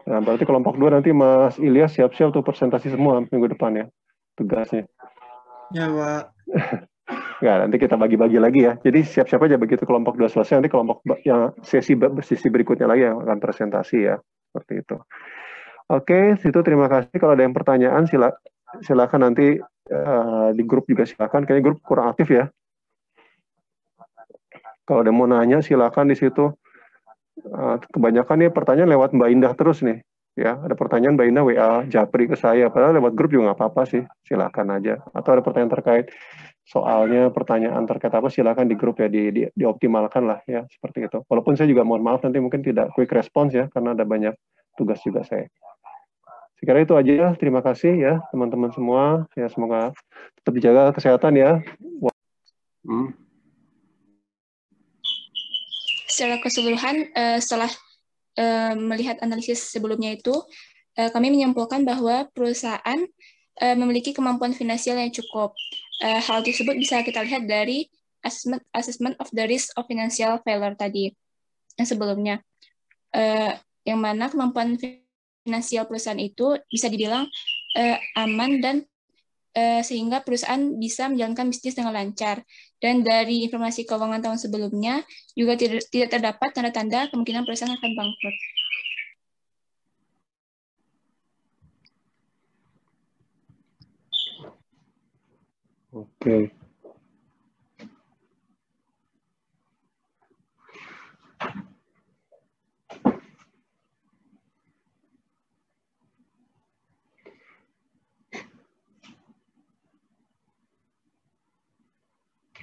Nah, berarti kelompok 2 nanti Mas Ilyas siap-siap tuh presentasi semua minggu depan ya, tugasnya. Ya, Pak. Nggak, nanti kita bagi-bagi lagi ya. Jadi siap-siap aja begitu kelompok 2 selesai, nanti kelompok yang sesi berikutnya lagi yang akan presentasi ya. Seperti itu. Oke, situ terima kasih. Kalau ada yang pertanyaan, silakan nanti di grup juga silakan. Kayaknya grup kurang aktif ya. Kalau ada mau nanya, silakan di situ. Kebanyakan nih pertanyaan lewat Mbak Indah terus nih. Ya, ada pertanyaan Mbak Indah WA Japri ke saya. Padahal lewat grup juga nggak apa-apa sih. Silakan aja. Atau ada pertanyaan terkait soalnya, pertanyaan terkait apa, silakan di grup ya, dioptimalkan lah ya, seperti itu. Walaupun saya juga mohon maaf nanti mungkin tidak quick response ya, karena ada banyak tugas juga saya. Sekiranya itu aja, terima kasih ya teman-teman semua, ya semoga tetap dijaga kesehatan ya. Secara keseluruhan, setelah melihat analisis sebelumnya itu, kami menyimpulkan bahwa perusahaan memiliki kemampuan finansial yang cukup. Hal tersebut bisa kita lihat dari assessment of the risk of financial failure tadi yang sebelumnya, yang mana kemampuan finansial perusahaan itu bisa dibilang aman dan sehingga perusahaan bisa menjalankan bisnis dengan lancar. Dan dari informasi keuangan tahun sebelumnya juga tidak terdapat tanda-tanda kemungkinan perusahaan akan bangkrut. Oke.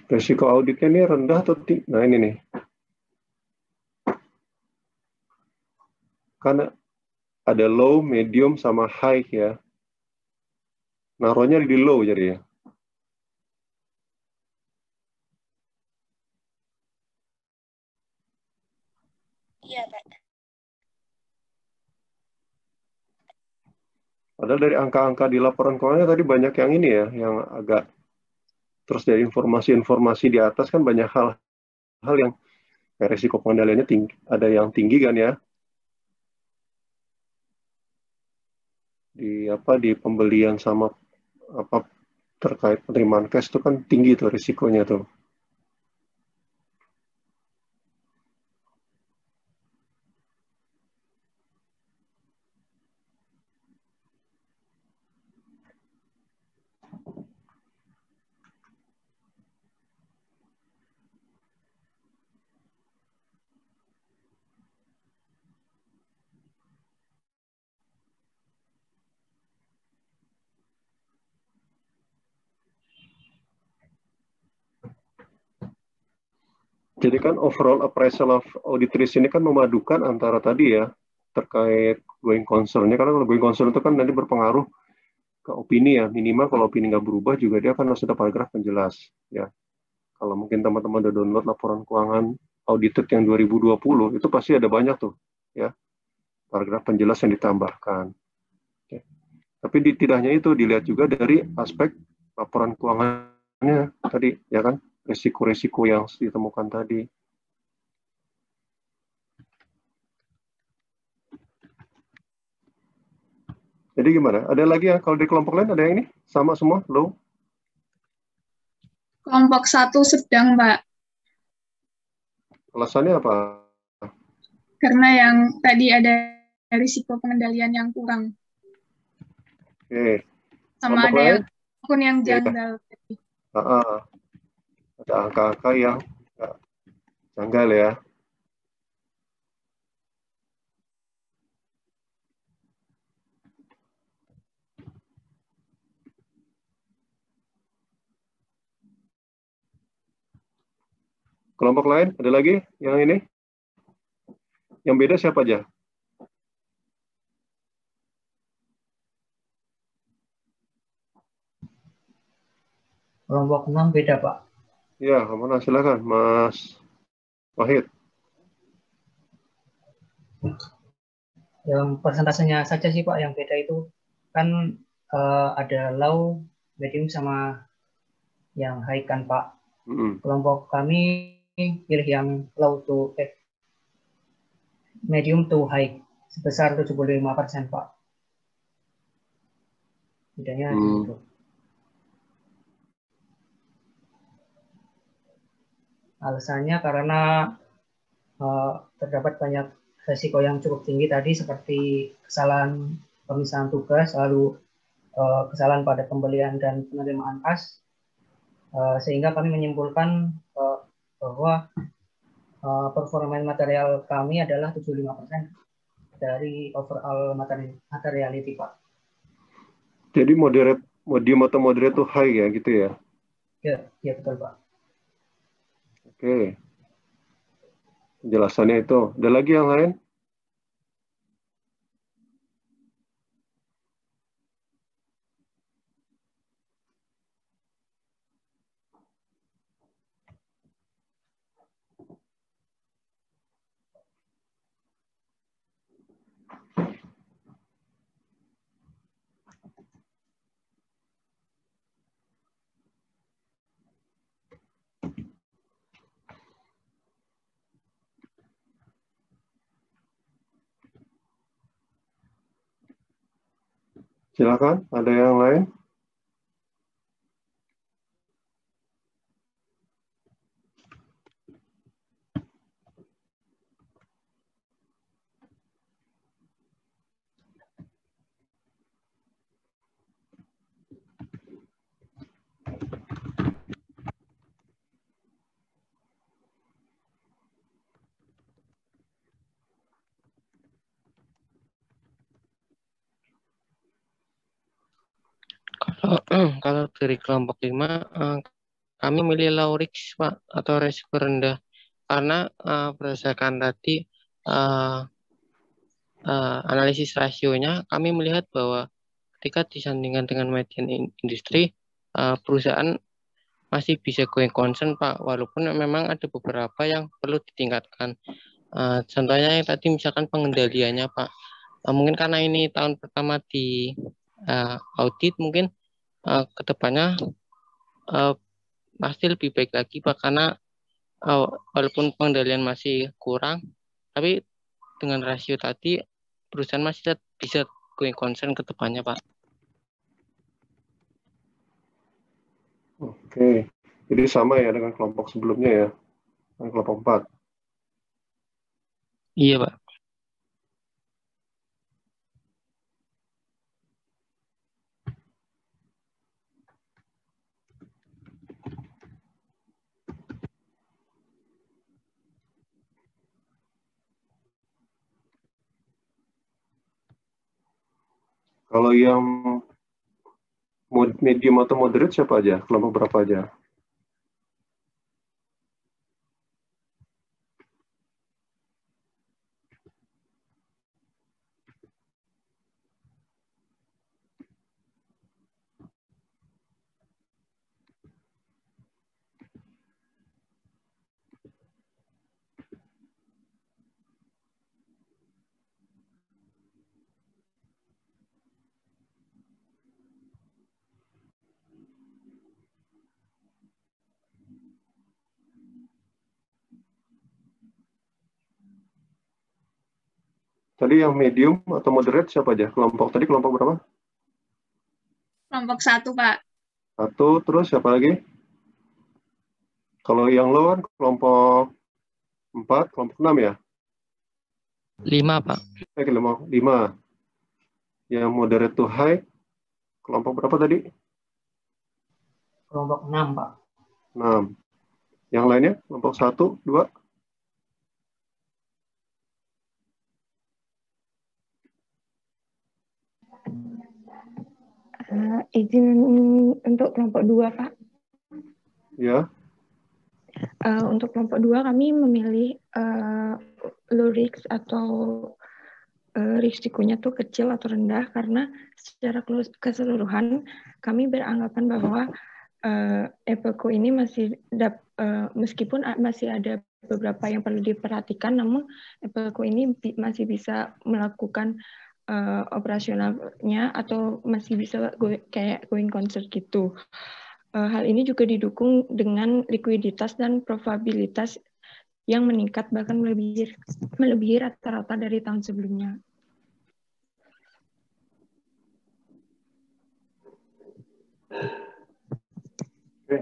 Resiko auditnya ini rendah atau tinggi? Nah ini nih. Karena ada low, medium, sama high ya. Naruhnya di low jadi ya. Iya, Pak. Padahal dari angka-angka di laporan keuangannya tadi banyak yang ini ya, yang agak, terus dari informasi-informasi di atas kan banyak hal yang resiko pengendaliannya tinggi, ada yang tinggi kan ya. Di pembelian sama terkait penerimaan cash itu kan tinggi tuh risikonya tuh. Jadi kan overall appraisal of audit risk ini kan memadukan antara tadi ya, terkait going concern-nya, karena kalau going concern itu kan nanti berpengaruh ke opini ya, minimal kalau opini nggak berubah juga dia akan harus ada paragraf penjelas ya. Kalau mungkin teman-teman udah download laporan keuangan audited yang 2020, itu pasti ada banyak tuh ya, paragraf penjelas yang ditambahkan. Ya. Tapi tidak hanya itu, dilihat juga dari aspek laporan keuangannya tadi ya kan, risiko-risiko yang ditemukan tadi. Jadi gimana? Ada lagi yang kalau di kelompok lain ada yang ini? Sama semua? Low? Kelompok 1 sedang, Pak. Alasannya apa? Karena yang tadi ada risiko pengendalian yang kurang. Oke. Sama Kelompok ada lain? akun yang Ya. janggal. Ada angka-angka yang janggal ya. Kelompok lain, ada lagi yang ini? Yang beda siapa aja? Kelompok 6 beda, Pak. Ya, mana silakan, Mas Wahid. Yang persentasenya saja sih, Pak, yang beda itu kan ada low, medium, sama yang high kan, Pak. Kelompok kami pilih yang low to medium to high sebesar 75%, Pak. Bedanya di situ. Alasannya karena terdapat banyak risiko yang cukup tinggi tadi seperti kesalahan pemisahan tugas, lalu kesalahan pada pembelian dan penerimaan kas, sehingga kami menyimpulkan bahwa performa material kami adalah 75% dari overall materiality, Pak. Jadi medium atau moderate itu high ya gitu ya? Ya betul, Pak. Oke. Penjelasannya itu. Ada lagi yang lain? Silakan, ada yang lain? Kalau dari kelompok 5, kami memilih low risk, Pak, atau risiko rendah. Karena berdasarkan tadi analisis rasionya, kami melihat bahwa ketika disandingkan dengan median industri, perusahaan masih bisa going concern, Pak, walaupun memang ada beberapa yang perlu ditingkatkan. Contohnya yang tadi misalkan pengendaliannya, Pak. Mungkin karena ini tahun pertama di audit, mungkin kedepannya pasti lebih baik lagi, Pak, karena walaupun pengendalian masih kurang, tapi dengan rasio tadi perusahaan masih bisa going concern ke depannya, Pak. Oke, jadi sama ya dengan kelompok sebelumnya ya, dengan kelompok 4. Iya, Pak. Kalau yang medium atau moderate siapa aja? Kelompok berapa aja? Tadi yang medium atau moderate siapa aja? Kelompok tadi kelompok berapa? Kelompok 1, Pak. 1, terus siapa lagi? Kalau yang low kan kelompok 4, kelompok 6 ya? 5, Pak. Kelompok 5. Yang moderate to high, kelompok berapa tadi? Kelompok 6, Pak. 6. Yang lainnya, kelompok 1, 2? Izin untuk kelompok 2, Pak. Ya. Untuk kelompok 2 kami memilih low risk atau risikonya tuh kecil atau rendah karena secara keseluruhan kami beranggapan bahwa EPECO ini meskipun masih ada beberapa yang perlu diperhatikan, namun EPECO ini masih bisa melakukan operasionalnya atau masih bisa kayak going concern gitu. Hal ini juga didukung dengan likuiditas dan probabilitas yang meningkat bahkan melebihi rata-rata dari tahun sebelumnya. Oke.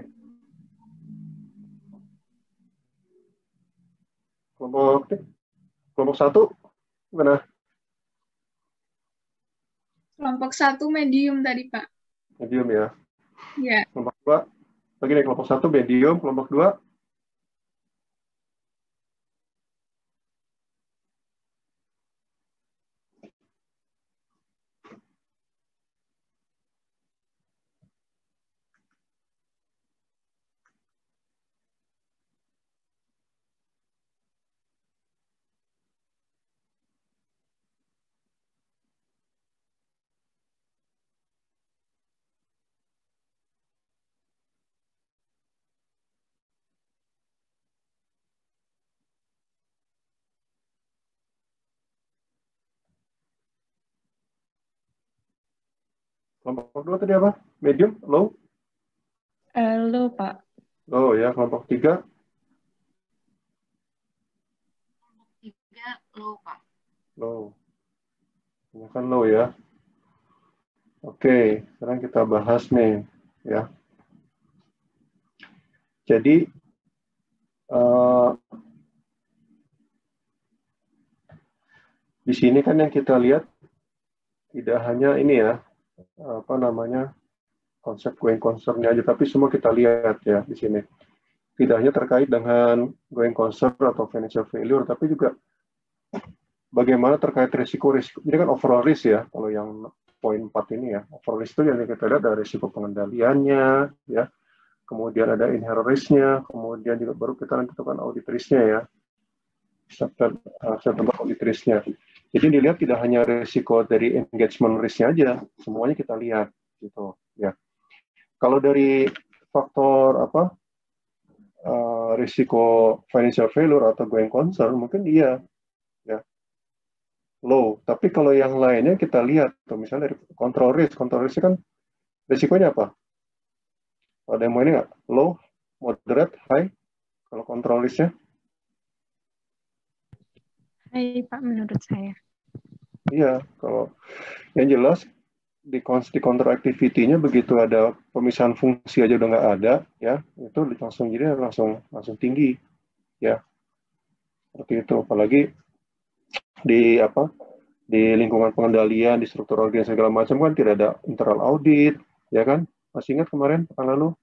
Kelompok 1 mana? Kelompok 1 medium tadi, Pak. Medium ya. Ya. Kelompok 2, lagi nih kelompok 1 medium, kelompok 2? Kelompok 2 tadi apa? Medium, low? Low, Pak. Low ya. Kelompok 3? Kelompok 3 low, Pak. Low. Ini kan low ya. Oke, sekarang kita bahas nih ya. Jadi di sini kan yang kita lihat tidak hanya ini ya, apa namanya, konsep going concern-nya aja, tapi semua kita lihat ya di sini. Tidak hanya terkait dengan going concern atau financial failure, tapi juga bagaimana terkait risiko-risiko. Ini kan overall risk ya, kalau yang poin 4 ini ya. Overall risk itu yang kita lihat ada risiko pengendaliannya, ya. Kemudian ada inherent risk-nya, kemudian juga baru kita nanti tentukan audit risk-nya ya. September audit risk-nya. Jadi dilihat tidak hanya risiko dari engagement risk-nya aja, semuanya kita lihat gitu ya. Kalau dari faktor apa risiko financial failure atau going concern mungkin iya ya low. Tapi kalau yang lainnya kita lihat tuh misalnya dari control risk kan risikonya apa? Ada yang mau ini nggak? Low, moderate, high? Kalau control risk-nya? Hai, Pak, menurut saya. Iya, kalau yang jelas di control activity-nya begitu ada pemisahan fungsi aja udah nggak ada, ya itu langsung jadi langsung tinggi, ya seperti itu. Apalagi di lingkungan pengendalian, di struktur organisasi segala macam kan tidak ada internal audit, ya kan? Masih ingat kemarin pekan lalu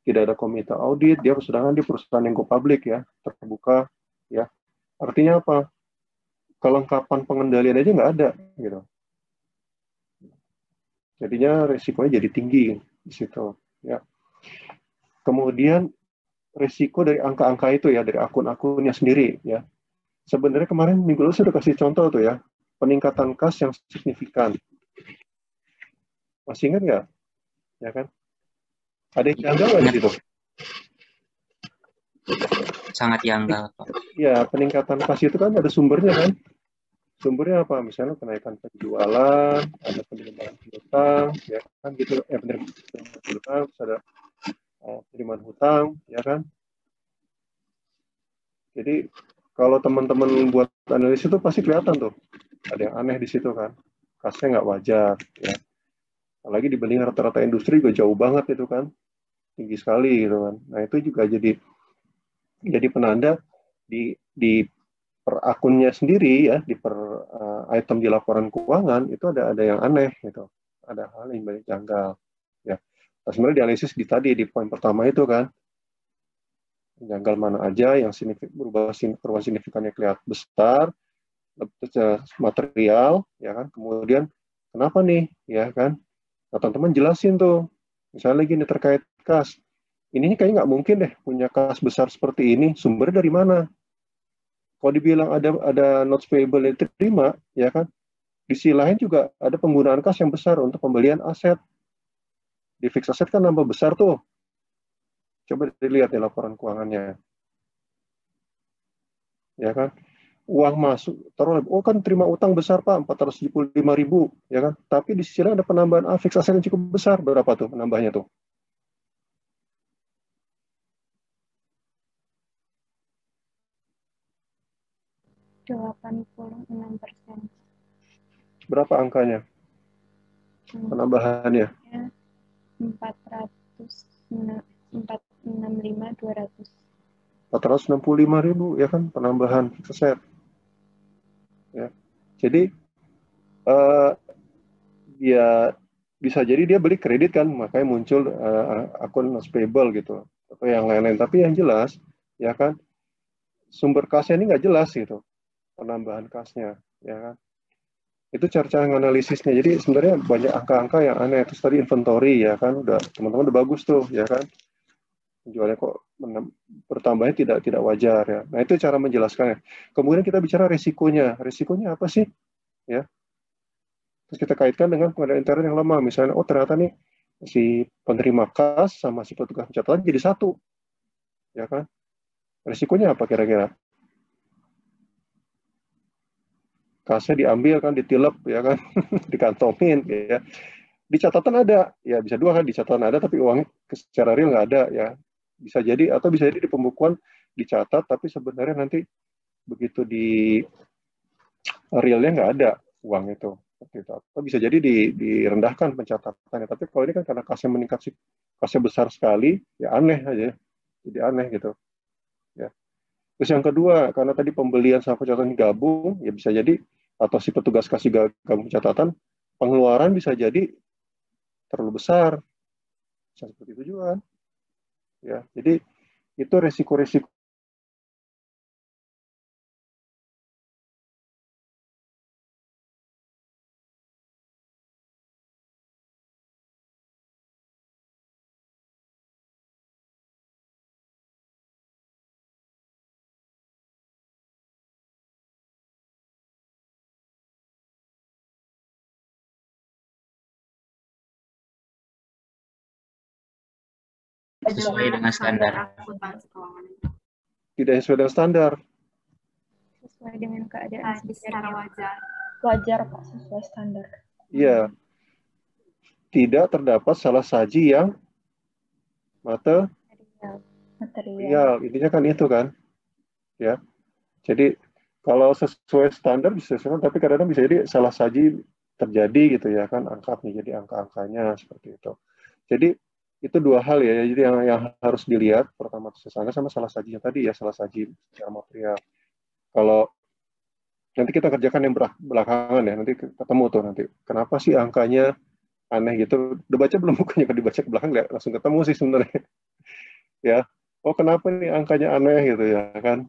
tidak ada komite audit, sedangkan di perusahaan yang go public ya terbuka, ya artinya apa? Kelengkapan pengendalian aja nggak ada, gitu. Jadinya resikonya jadi tinggi di situ. Ya. Kemudian resiko dari angka-angka itu ya, dari akun-akunnya sendiri ya. Sebenarnya kemarin minggu lalu saya sudah kasih contoh tuh ya, peningkatan kas yang signifikan. Masih ingat nggak? Ya kan? Ada yang janggal nggak di situ? Sangat janggal, Pak. Ya, peningkatan kas itu kan ada sumbernya kan? Sumbernya apa? Misalnya kenaikan penjualan, ada penerimaan hutang, ya kan gitu. Penerimaan hutang, terus ada penerimaan hutang, ya kan. Jadi kalau teman-teman buat analisis itu pasti kelihatan tuh, ada yang aneh di situ kan, kasnya nggak wajar, ya. Apalagi dibanding rata-rata industri juga jauh banget itu kan, tinggi sekali gitu kan. Nah itu juga jadi penanda di per akunnya sendiri ya, di per item di laporan keuangan itu ada yang aneh gitu, ada hal yang banyak janggal, ya. Nah, sebenarnya dianalisis di poin pertama itu kan, janggal mana aja yang perubahan signifikannya kelihatan besar, material, ya kan. Kemudian kenapa nih, ya kan? Nah, teman-teman jelasin tuh, misalnya gini terkait kas, ini kayaknya nggak mungkin deh punya kas besar seperti ini, sumbernya dari mana? Kalau dibilang ada notes payable yang diterima, ya kan? Di sisi lain juga ada penggunaan kas yang besar untuk pembelian aset. Di fixed asset kan nambah besar tuh. Coba dilihat di laporan keuangannya. Ya kan? Uang masuk, oh kan terima utang besar Pak, 475.000, ya kan? Tapi di sisi lain ada penambahan fixed asset yang cukup besar. Berapa tuh penambahnya tuh? %86. Berapa angkanya? Penambahannya? 465.200. 465.000, ya kan, penambahan fixed asset. Ya. Jadi dia bisa jadi dia beli kredit kan, makanya muncul akun notes payable gitu, atau yang lain-lain. Tapi yang jelas, ya kan, sumber kasnya ini nggak jelas gitu, penambahan kasnya, ya kan. Itu cara analisisnya. Jadi sebenarnya banyak angka-angka yang aneh. Terus tadi inventory, ya kan, udah teman-teman udah bagus tuh, ya kan. Penjualnya kok bertambahnya tidak wajar, ya. Nah itu cara menjelaskannya. Kemudian kita bicara resikonya. Resikonya apa sih? Ya. Terus kita kaitkan dengan pengadaan intern yang lemah. Misalnya, oh ternyata nih si penerima kas sama si petugas pencatatan jadi satu, ya kan? Resikonya apa kira-kira? Kasnya diambil kan, ditilep, ya kan, dikantongin, ya. Di catatan ada, ya bisa dua kan, di catatan ada tapi uangnya secara real nggak ada, ya. Bisa jadi, atau bisa jadi di pembukuan dicatat tapi sebenarnya nanti begitu di realnya nggak ada uang itu. Atau bisa jadi direndahkan pencatatannya. Tapi kalau ini kan karena kasnya meningkat, kasnya besar sekali, ya aneh aja, jadi aneh gitu. Ya. Terus yang kedua, karena tadi pembelian sama pencatatan gabung, ya bisa jadi, atau si petugas kasih gabung pencatatan, pengeluaran bisa jadi terlalu besar. Bisa seperti itu juga. Ya, jadi itu resiko-resiko. Sesuai dengan standar. Tidak sesuai dengan standar. Sesuai dengan keadaan secara wajar. Wajar Pak, sesuai standar. Iya. Tidak terdapat salah saji yang material. Intinya kan itu kan. Ya. Jadi kalau sesuai standar bisa sesuai, tapi kadang-kadang bisa jadi salah saji terjadi gitu ya kan, angkanya jadi angka-angkanya seperti itu. Jadi itu dua hal ya, jadi yang harus dilihat, pertama standar sama salah sajinya tadi ya, salah saji secara material. Kalau nanti kita kerjakan yang belakangan ya, nanti ketemu tuh nanti. Kenapa sih angkanya aneh gitu? Udah baca belum bukunya? Kalau dibaca ke belakang langsung ketemu sih sebenarnya. Ya, oh kenapa nih angkanya aneh gitu ya kan?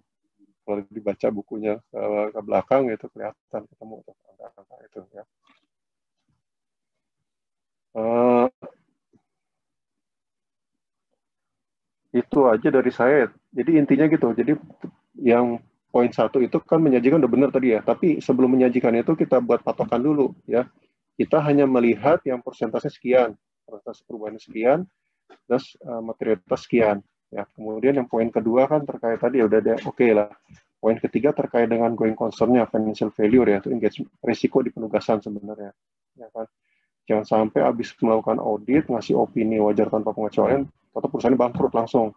Kalau dibaca bukunya ke belakang itu kelihatan ketemu tuh angka-angka itu ya. Itu aja dari saya. Jadi intinya gitu. Jadi yang poin 1 itu kan menyajikan udah benar tadi ya. Tapi sebelum menyajikan itu kita buat patokan dulu ya. Kita hanya melihat yang persentase sekian, persentase perubahannya sekian, terus materialitas sekian. Ya. Kemudian yang poin kedua kan terkait tadi ya udah ada oke lah. Poin ketiga terkait dengan going concern-nya financial failure ya, itu engagement, risiko di penugasan sebenarnya. Ya kan? Jangan sampai habis melakukan audit, ngasih opini wajar tanpa pengecualian, atau perusahaan bangkrut langsung.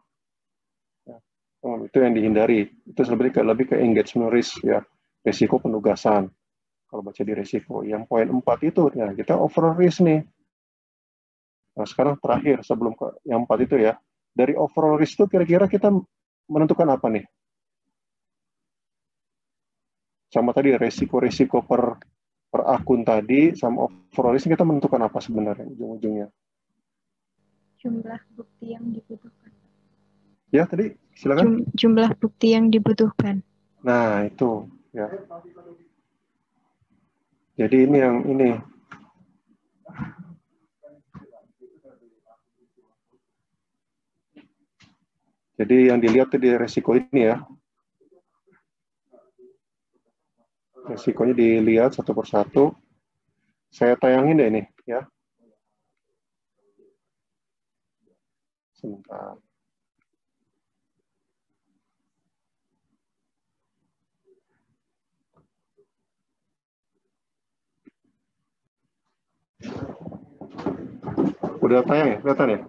Ya. Itu yang dihindari. Itu lebih ke engagement risk ya, resiko penugasan. Kalau baca di resiko, yang poin 4 itu ya kita overall risk nih. Nah, sekarang terakhir sebelum ke yang 4 itu ya, dari overall risk itu kira-kira kita menentukan apa nih? Sama tadi resiko-resiko per akun tadi, sama overall risk kita menentukan apa sebenarnya ujung-ujungnya? Jumlah bukti yang dibutuhkan. Ya, tadi silakan. Jumlah bukti yang dibutuhkan. Nah, itu ya. Jadi ini yang ini. Jadi yang dilihat di resiko ini ya. Resikonya dilihat satu persatu. Saya tayangin deh ini ya. Sebentar. Udah tayang ya? Kelihatan ya?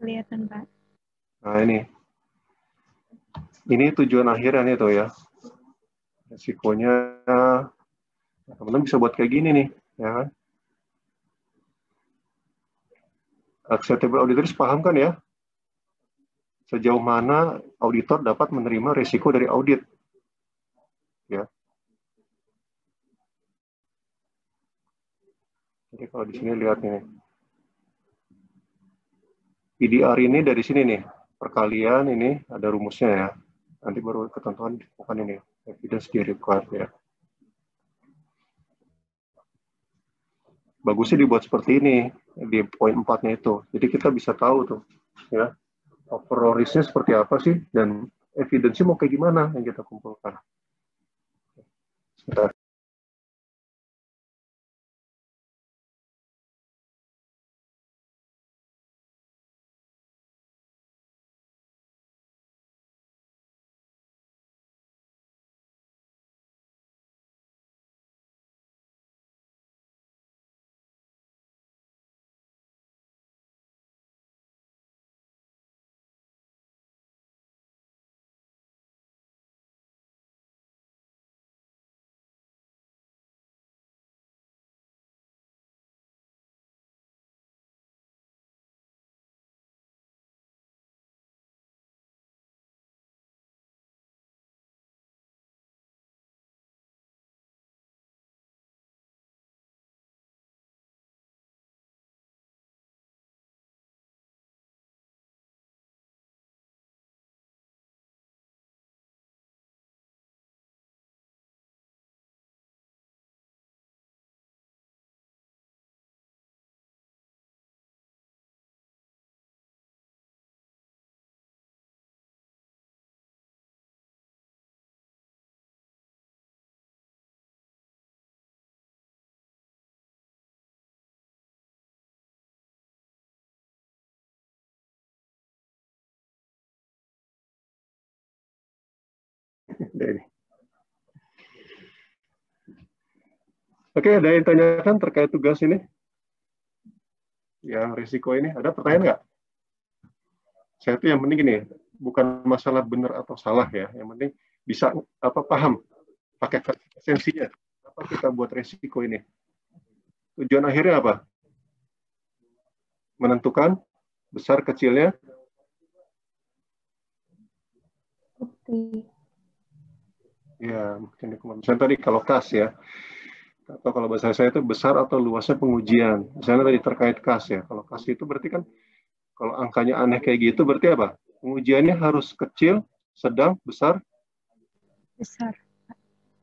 Kelihatan, Pak. Nah, ini. Ini tujuan akhirnya itu ya. Resikonya, teman-teman bisa buat kayak gini nih, ya kan? Acceptable auditors paham kan ya? Sejauh mana auditor dapat menerima resiko dari audit. Ya. Jadi kalau di sini lihat nih. PDR ini dari sini nih. Perkalian ini ada rumusnya ya. Nanti baru ketentuan bukan ini. Evidence di required ya. Bagusnya dibuat seperti ini di poin 4-nya itu. Jadi kita bisa tahu tuh ya. Overall risk-nya seperti apa sih dan evidence-nya mau kayak gimana yang kita kumpulkan. Sebentar. Oke, ada yang tanyakan terkait tugas ini? Yang risiko ini, ada pertanyaan nggak? Saya tuh yang penting gini, bukan masalah benar atau salah ya, yang penting bisa paham, pakai esensinya, apa kita buat risiko ini. Tujuan akhirnya apa? Menentukan besar kecilnya bukti. Ya, mungkin misalnya tadi kalau kas ya, atau kalau bahasa saya itu besar atau luasnya pengujian. Misalnya tadi terkait kas ya, kalau kas itu berarti kan kalau angkanya aneh kayak gitu berarti apa? Pengujiannya harus kecil, sedang, besar,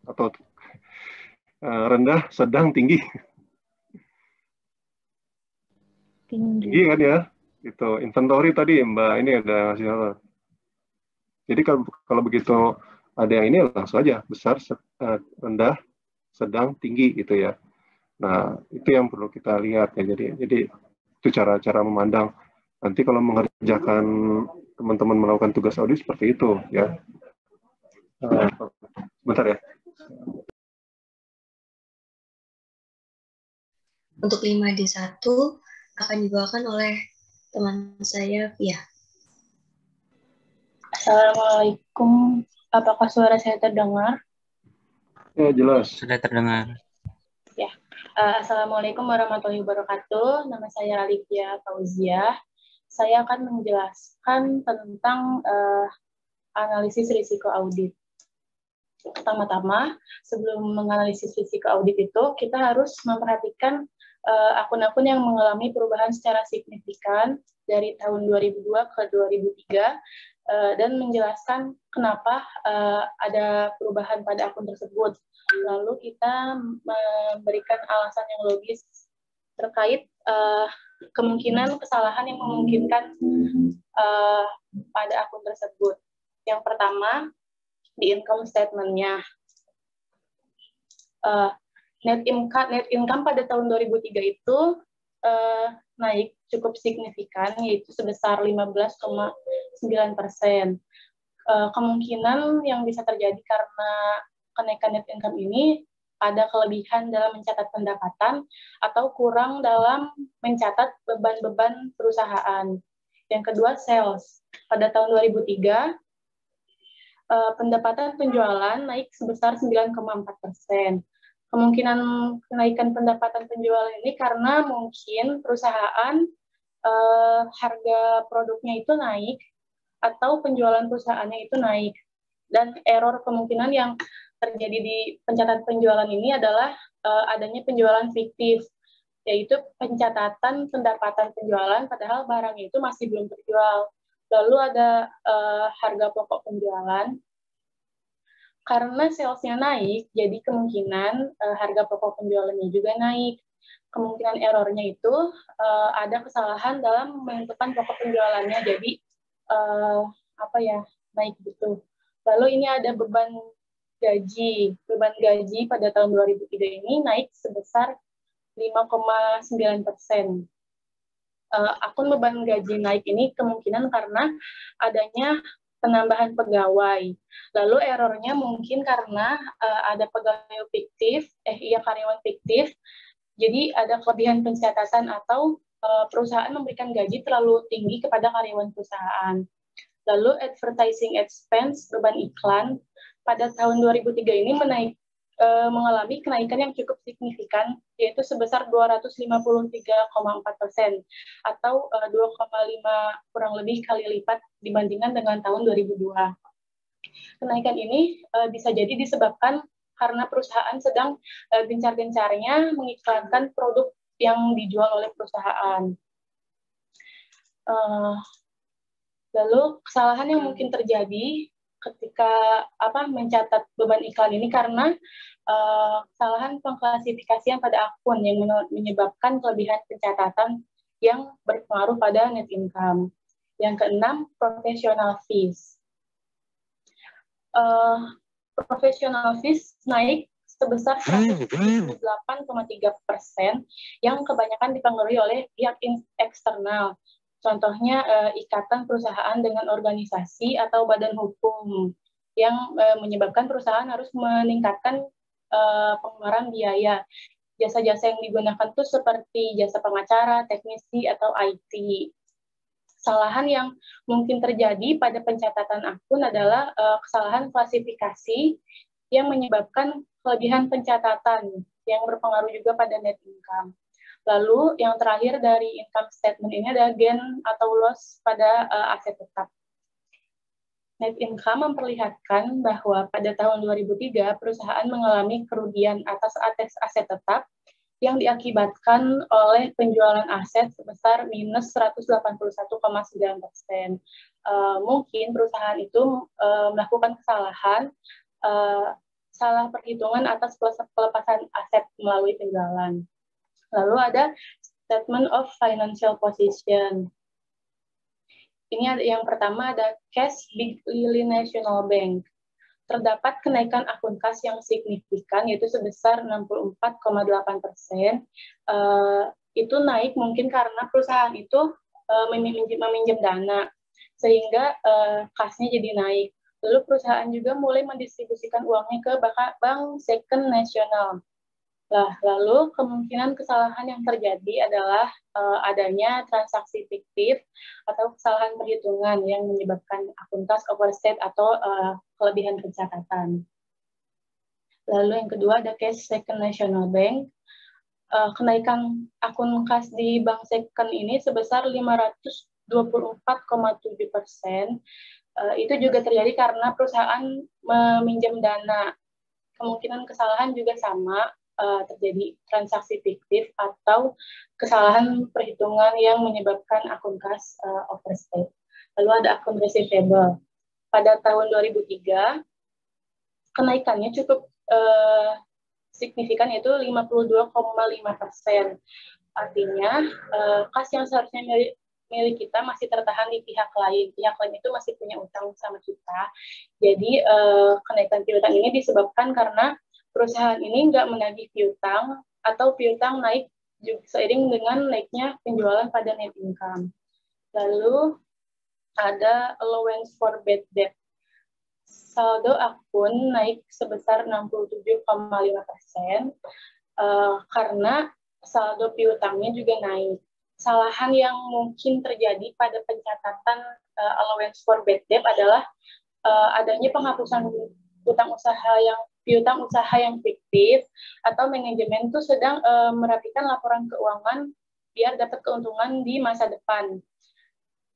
atau rendah, sedang, tinggi. Tinggi kan ya? Itu inventory tadi Mbak ini ada ngasih tahu. Jadi kalau begitu ada yang ini langsung aja besar, rendah, sedang, tinggi gitu ya. Nah, itu yang perlu kita lihat ya. Jadi itu cara memandang. Nanti kalau mengerjakan teman-teman melakukan tugas audit seperti itu ya. Bentar ya. Untuk 5D1 akan dibawakan oleh teman saya Via. Assalamualaikum. Apakah suara saya terdengar? Ya, jelas. Sudah terdengar. Ya. Assalamualaikum warahmatullahi wabarakatuh. Nama saya Alifia Fauziah. Saya akan menjelaskan tentang analisis risiko audit. Pertama-tama, sebelum menganalisis risiko audit itu, kita harus memperhatikan akun-akun yang mengalami perubahan secara signifikan dari tahun 2002 ke 2003 dan menjelaskan kenapa ada perubahan pada akun tersebut. Lalu kita memberikan alasan yang logis terkait kemungkinan kesalahan yang memungkinkan pada akun tersebut. Yang pertama, di income statement-nya. Net income pada tahun 2003 itu naik cukup signifikan, yaitu sebesar 15,9%. Kemungkinan yang bisa terjadi karena kenaikan net income ini ada kelebihan dalam mencatat pendapatan atau kurang dalam mencatat beban-beban perusahaan. Yang kedua, sales. Pada tahun 2003, pendapatan penjualan naik sebesar 9,4%. Kemungkinan kenaikan pendapatan penjualan ini karena mungkin perusahaan harga produknya itu naik atau penjualan perusahaannya itu naik. Dan error kemungkinan yang terjadi di pencatatan penjualan ini adalah adanya penjualan fiktif, yaitu pencatatan pendapatan penjualan padahal barangnya itu masih belum terjual. Lalu ada harga pokok penjualan. Karena salesnya naik, jadi kemungkinan harga pokok penjualannya juga naik. Kemungkinan errornya itu ada kesalahan dalam menentukan pokok penjualannya, jadi naik gitu. Lalu ini ada beban gaji. Beban gaji pada tahun 2003 ini naik sebesar 5,9%. Akun beban gaji naik ini kemungkinan karena adanya penambahan pegawai. Lalu errornya mungkin karena ada pegawai fiktif, karyawan fiktif. Jadi ada kelebihan pencatatan atau perusahaan memberikan gaji terlalu tinggi kepada karyawan perusahaan. Lalu advertising expense, beban iklan pada tahun 2003 ini mengalami kenaikan yang cukup signifikan, yaitu sebesar 253,4% atau 2,5 kurang lebih kali lipat dibandingkan dengan tahun 2002. Kenaikan ini bisa jadi disebabkan karena perusahaan sedang gencar-gencarnya mengiklankan produk yang dijual oleh perusahaan. Lalu kesalahan yang mungkin terjadi ketika mencatat beban iklan ini karena kesalahan pengklasifikasian pada akun yang menyebabkan kelebihan pencatatan yang berpengaruh pada net income. Yang keenam, professional fees. Professional fees naik sebesar 178,3% yang kebanyakan dipengaruhi oleh pihak eksternal. Contohnya ikatan perusahaan dengan organisasi atau badan hukum yang menyebabkan perusahaan harus meningkatkan pengeluaran biaya. Jasa-jasa yang digunakan itu seperti jasa pengacara, teknisi, atau IT. Kesalahan yang mungkin terjadi pada pencatatan akun adalah kesalahan klasifikasi yang menyebabkan kelebihan pencatatan yang berpengaruh juga pada net income. Lalu yang terakhir dari income statement ini ada gain atau loss pada aset tetap. Net income memperlihatkan bahwa pada tahun 2003 perusahaan mengalami kerugian atas aset tetap yang diakibatkan oleh penjualan aset sebesar minus 181,9%. Mungkin perusahaan itu melakukan kesalahan, salah perhitungan atas pelepasan aset melalui penjualan. Lalu ada statement of financial position. Ini ada yang pertama ada cash Big Lily National Bank. Terdapat kenaikan akun kas yang signifikan yaitu sebesar 64,8%. Itu naik mungkin karena perusahaan itu meminjam dana sehingga kasnya jadi naik. Lalu perusahaan juga mulai mendistribusikan uangnya ke Bank Second National. Lalu kemungkinan kesalahan yang terjadi adalah adanya transaksi fiktif atau kesalahan perhitungan yang menyebabkan akun kas overstate atau kelebihan pencatatan. Lalu yang kedua ada case Second National Bank. Kenaikan akun kas di Bank Second ini sebesar 524,7%. Itu juga terjadi karena perusahaan meminjam dana. Kemungkinan kesalahan juga sama, terjadi transaksi fiktif atau kesalahan perhitungan yang menyebabkan akun kas overstate. Lalu ada akun receivable. Pada tahun 2003, kenaikannya cukup signifikan, yaitu 52,5%. Artinya, kas yang seharusnya milik kita masih tertahan di pihak lain. Pihak lain itu masih punya utang sama kita. Jadi, kenaikan piutang ini disebabkan karena perusahaan ini nggak menagih piutang atau piutang naik seiring dengan naiknya penjualan pada net income. Lalu ada allowance for bad debt. Saldo akun naik sebesar 67,5% karena saldo piutangnya juga naik. Kesalahan yang mungkin terjadi pada pencatatan allowance for bad debt adalah adanya penghapusan piutang usaha yang fiktif, atau manajemen itu sedang merapikan laporan keuangan biar dapat keuntungan di masa depan.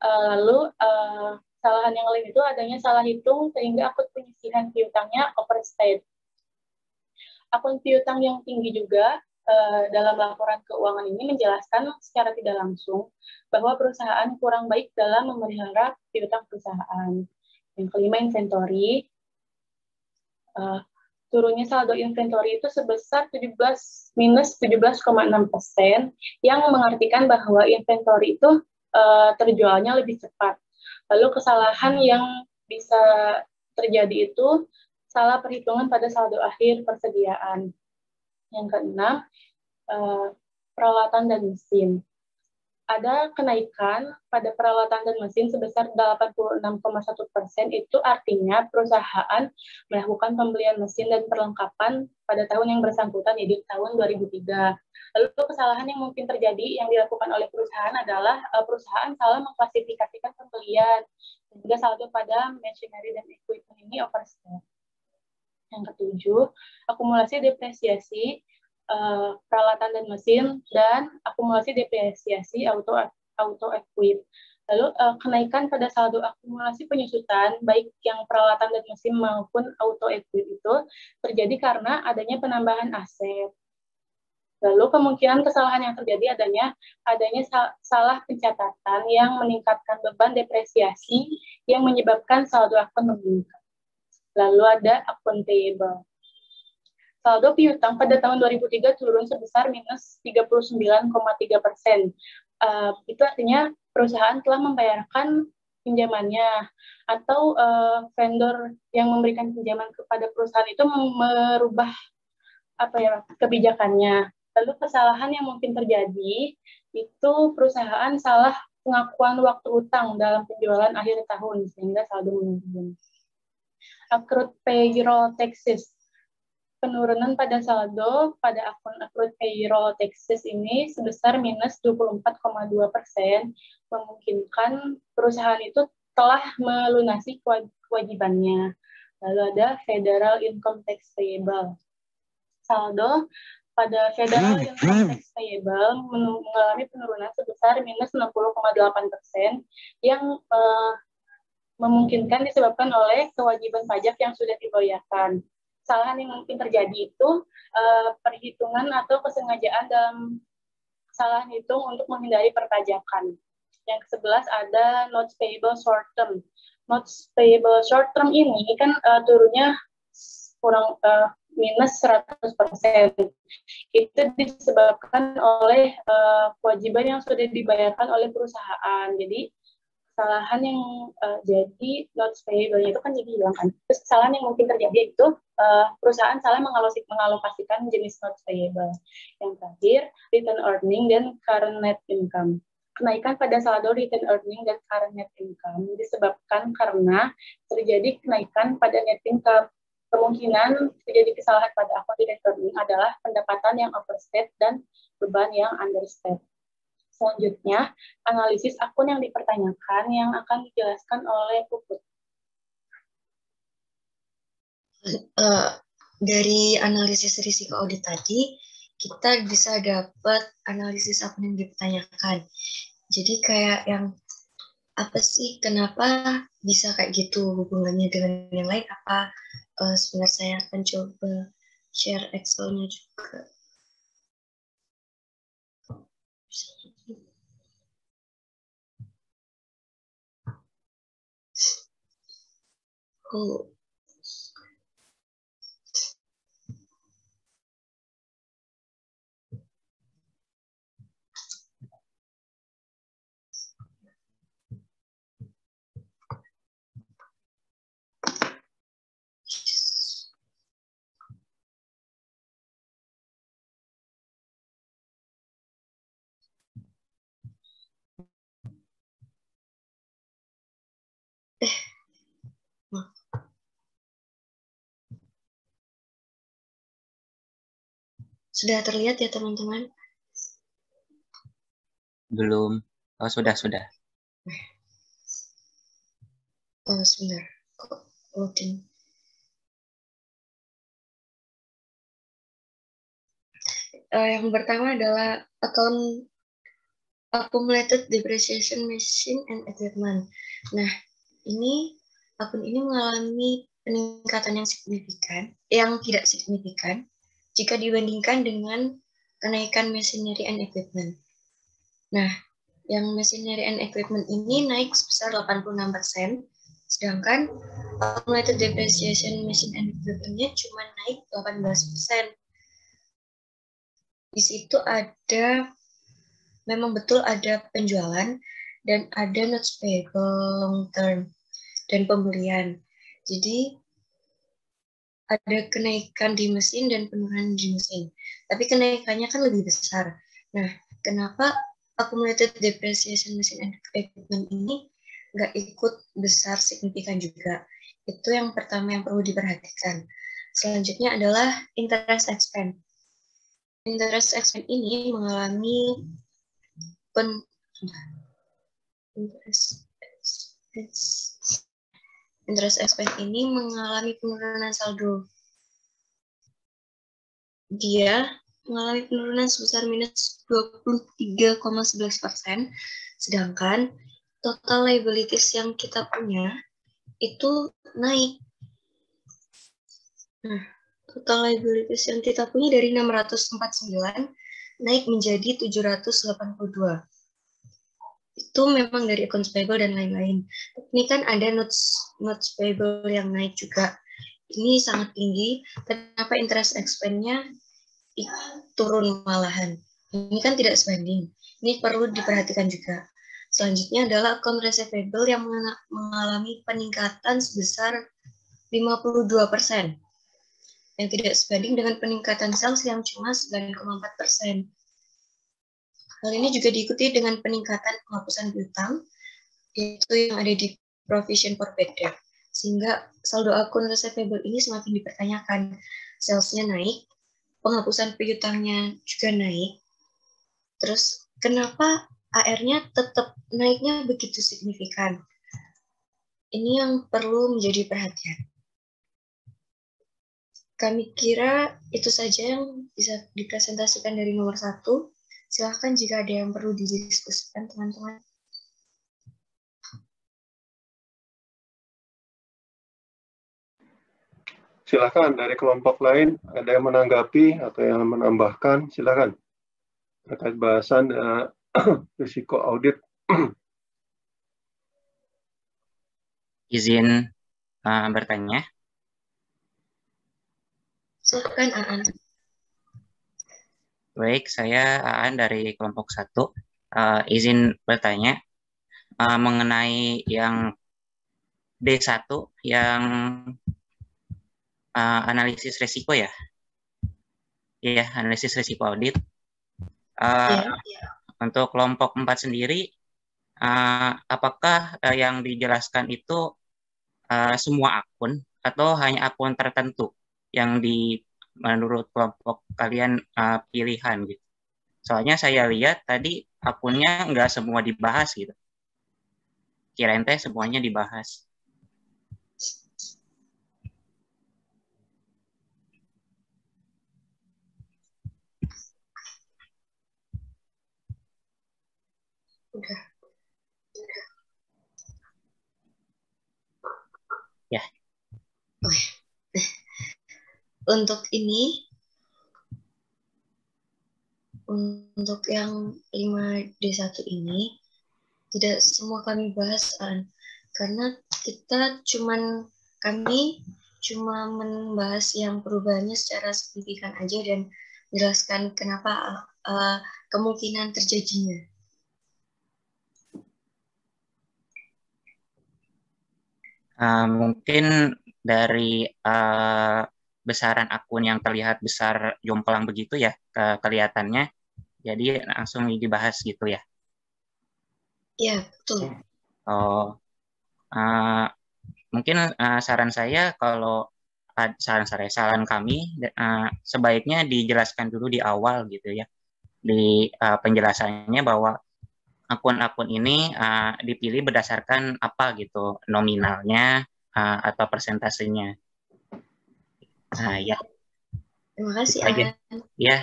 Lalu kesalahan yang lain itu adanya salah hitung sehingga akun penyisihan piutangnya overstate. Akun piutang yang tinggi juga dalam laporan keuangan ini menjelaskan secara tidak langsung bahwa perusahaan kurang baik dalam memelihara piutang perusahaan. Yang kelima, inventory. Turunnya saldo inventory itu sebesar minus 17,6%, yang mengartikan bahwa inventory itu terjualnya lebih cepat. Lalu kesalahan yang bisa terjadi itu salah perhitungan pada saldo akhir persediaan. Yang keenam, peralatan dan mesin. Ada kenaikan pada peralatan dan mesin sebesar 86,1%, itu artinya perusahaan melakukan pembelian mesin dan perlengkapan pada tahun yang bersangkutan, yaitu tahun 2003. Lalu kesalahan yang mungkin terjadi yang dilakukan oleh perusahaan adalah perusahaan salah mengklasifikasikan pembelian, dan juga saldo pada machinery dan equipment ini overstate. Yang ketujuh, akumulasi depresiasi peralatan dan mesin, dan akumulasi depresiasi auto equip. Lalu kenaikan pada saldo akumulasi penyusutan baik yang peralatan dan mesin maupun auto equip itu terjadi karena adanya penambahan aset. Lalu kemungkinan kesalahan yang terjadi adanya salah pencatatan yang meningkatkan beban depresiasi yang menyebabkan saldo akun meningkat. Lalu ada akun payable. Saldo piutang pada tahun 2003 turun sebesar minus 39,3%. Itu artinya perusahaan telah membayarkan pinjamannya, atau vendor yang memberikan pinjaman kepada perusahaan itu merubah kebijakannya. Lalu kesalahan yang mungkin terjadi itu perusahaan salah pengakuan waktu utang dalam penjualan akhir tahun sehingga saldo menurun. Accrued payroll taxes. Penurunan pada saldo pada akun accrued payroll taxes ini sebesar minus 24,2%, memungkinkan perusahaan itu telah melunasi kewajibannya. Lalu ada federal income tax payable. Saldo pada federal income tax payable mengalami penurunan sebesar minus 60,8%, yang memungkinkan disebabkan oleh kewajiban pajak yang sudah dibayarkan. Kesalahan yang mungkin terjadi itu perhitungan atau kesengajaan dalam kesalahan hitung untuk menghindari perpajakan. Yang ke-11 ada notes payable short term. Notes payable short term ini kan turunnya kurang minus 100%. Itu disebabkan oleh kewajiban yang sudah dibayarkan oleh perusahaan. Jadi kesalahan yang jadi notes payable itu kan jadi hilang kan. Terus kesalahan yang mungkin terjadi itu perusahaan salah mengalokasikan jenis notes payable. Yang terakhir, return earning dan current net income. Kenaikan pada saldo return earning dan current net income disebabkan karena terjadi kenaikan pada net income. Kemungkinan terjadi kesalahan pada quantitative return adalah pendapatan yang overstate dan beban yang understate. Selanjutnya, analisis akun yang dipertanyakan yang akan dijelaskan oleh Puput. Dari analisis risiko audit tadi, kita bisa dapat analisis akun yang dipertanyakan. Jadi kayak yang apa sih, kenapa bisa kayak gitu hubungannya dengan yang lain, apa sebenarnya saya akan coba share Excel-nya juga. Oh. Sudah terlihat ya teman-teman? Belum. Oh, sudah. Oh, sebentar. Kok loading? Yang pertama adalah accumulated depreciation machine and equipment. Nah, akun ini mengalami peningkatan yang tidak signifikan jika dibandingkan dengan kenaikan machinery and equipment. Nah, yang machinery and equipment ini naik sebesar 86%, sedangkan accumulated depreciation machine and equipment-nya cuma naik 18%. Di situ memang betul ada penjualan dan ada notes payable long term dan pembelian. Jadi ada kenaikan di mesin dan penurunan di mesin. Tapi kenaikannya kan lebih besar. Nah, kenapa accumulated depreciation machine and equipment ini nggak ikut besar signifikan juga? Itu yang pertama yang perlu diperhatikan. Selanjutnya adalah interest expense. Interest expense ini mengalami interest expense ini mengalami penurunan saldo. Dia mengalami penurunan sebesar minus 23,11%, sedangkan total liabilities yang kita punya itu naik. Nah, total liabilities yang kita punya dari 649 naik menjadi 782. Itu memang dari accounts payable dan lain-lain. Ini kan ada notes payable yang naik juga. Ini sangat tinggi. Kenapa interest expense-nya turun malahan? Ini kan tidak sebanding. Ini perlu diperhatikan juga. Selanjutnya adalah account receivable yang mengalami peningkatan sebesar 52%. Yang tidak sebanding dengan peningkatan sales yang cuma 9,4%. Hal ini juga diikuti dengan peningkatan penghapusan piutang, yaitu yang ada di provision for bad debt. Sehingga saldo akun receivable ini semakin dipertanyakan. Sales-nya naik, penghapusan piutangnya juga naik. Terus kenapa AR-nya tetap naiknya begitu signifikan? Ini yang perlu menjadi perhatian. Kami kira itu saja yang bisa dipresentasikan dari nomor 1. Silahkan jika ada yang perlu didiskusikan, teman-teman. Silahkan dari kelompok lain, ada yang menanggapi atau yang menambahkan, silahkan. Terkait bahasan risiko audit. Izin bertanya. Silahkan, Aan. Baik, saya Aan dari kelompok 1. Izin bertanya mengenai yang D1 yang analisis risiko ya. Iya, analisis risiko audit. Untuk kelompok 4 sendiri, apakah yang dijelaskan itu semua akun atau hanya akun tertentu yang menurut kelompok kalian pilihan gitu? Soalnya saya lihat tadi akunnya nggak semua dibahas gitu. Kirain teh semuanya dibahas. Udah. Ya. Untuk ini, untuk yang 5D1 ini, tidak semua kami bahas, karena kami cuma membahas yang perubahannya secara signifikan aja dan menjelaskan kenapa kemungkinan terjadinya. Mungkin dari besaran akun yang terlihat besar jomplang begitu ya kelihatannya, jadi langsung dibahas gitu ya? Iya, betul. Oh, mungkin saran saya kalau saran kami sebaiknya dijelaskan dulu di awal gitu ya, di penjelasannya bahwa akun-akun ini dipilih berdasarkan apa gitu, nominalnya atau persentasenya. Nah ya. Terima kasih, An. Ya.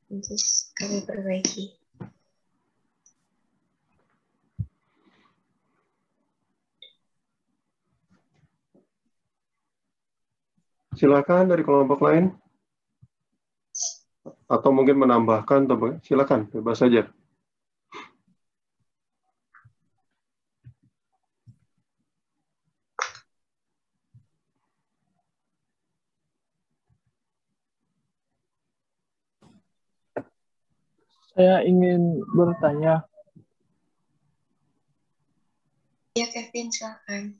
Terus kami perbaiki. Silakan dari kelompok lain. Atau mungkin menambahkan, silakan, bebas saja. Saya ingin bertanya. Ya, Kevin, silakan.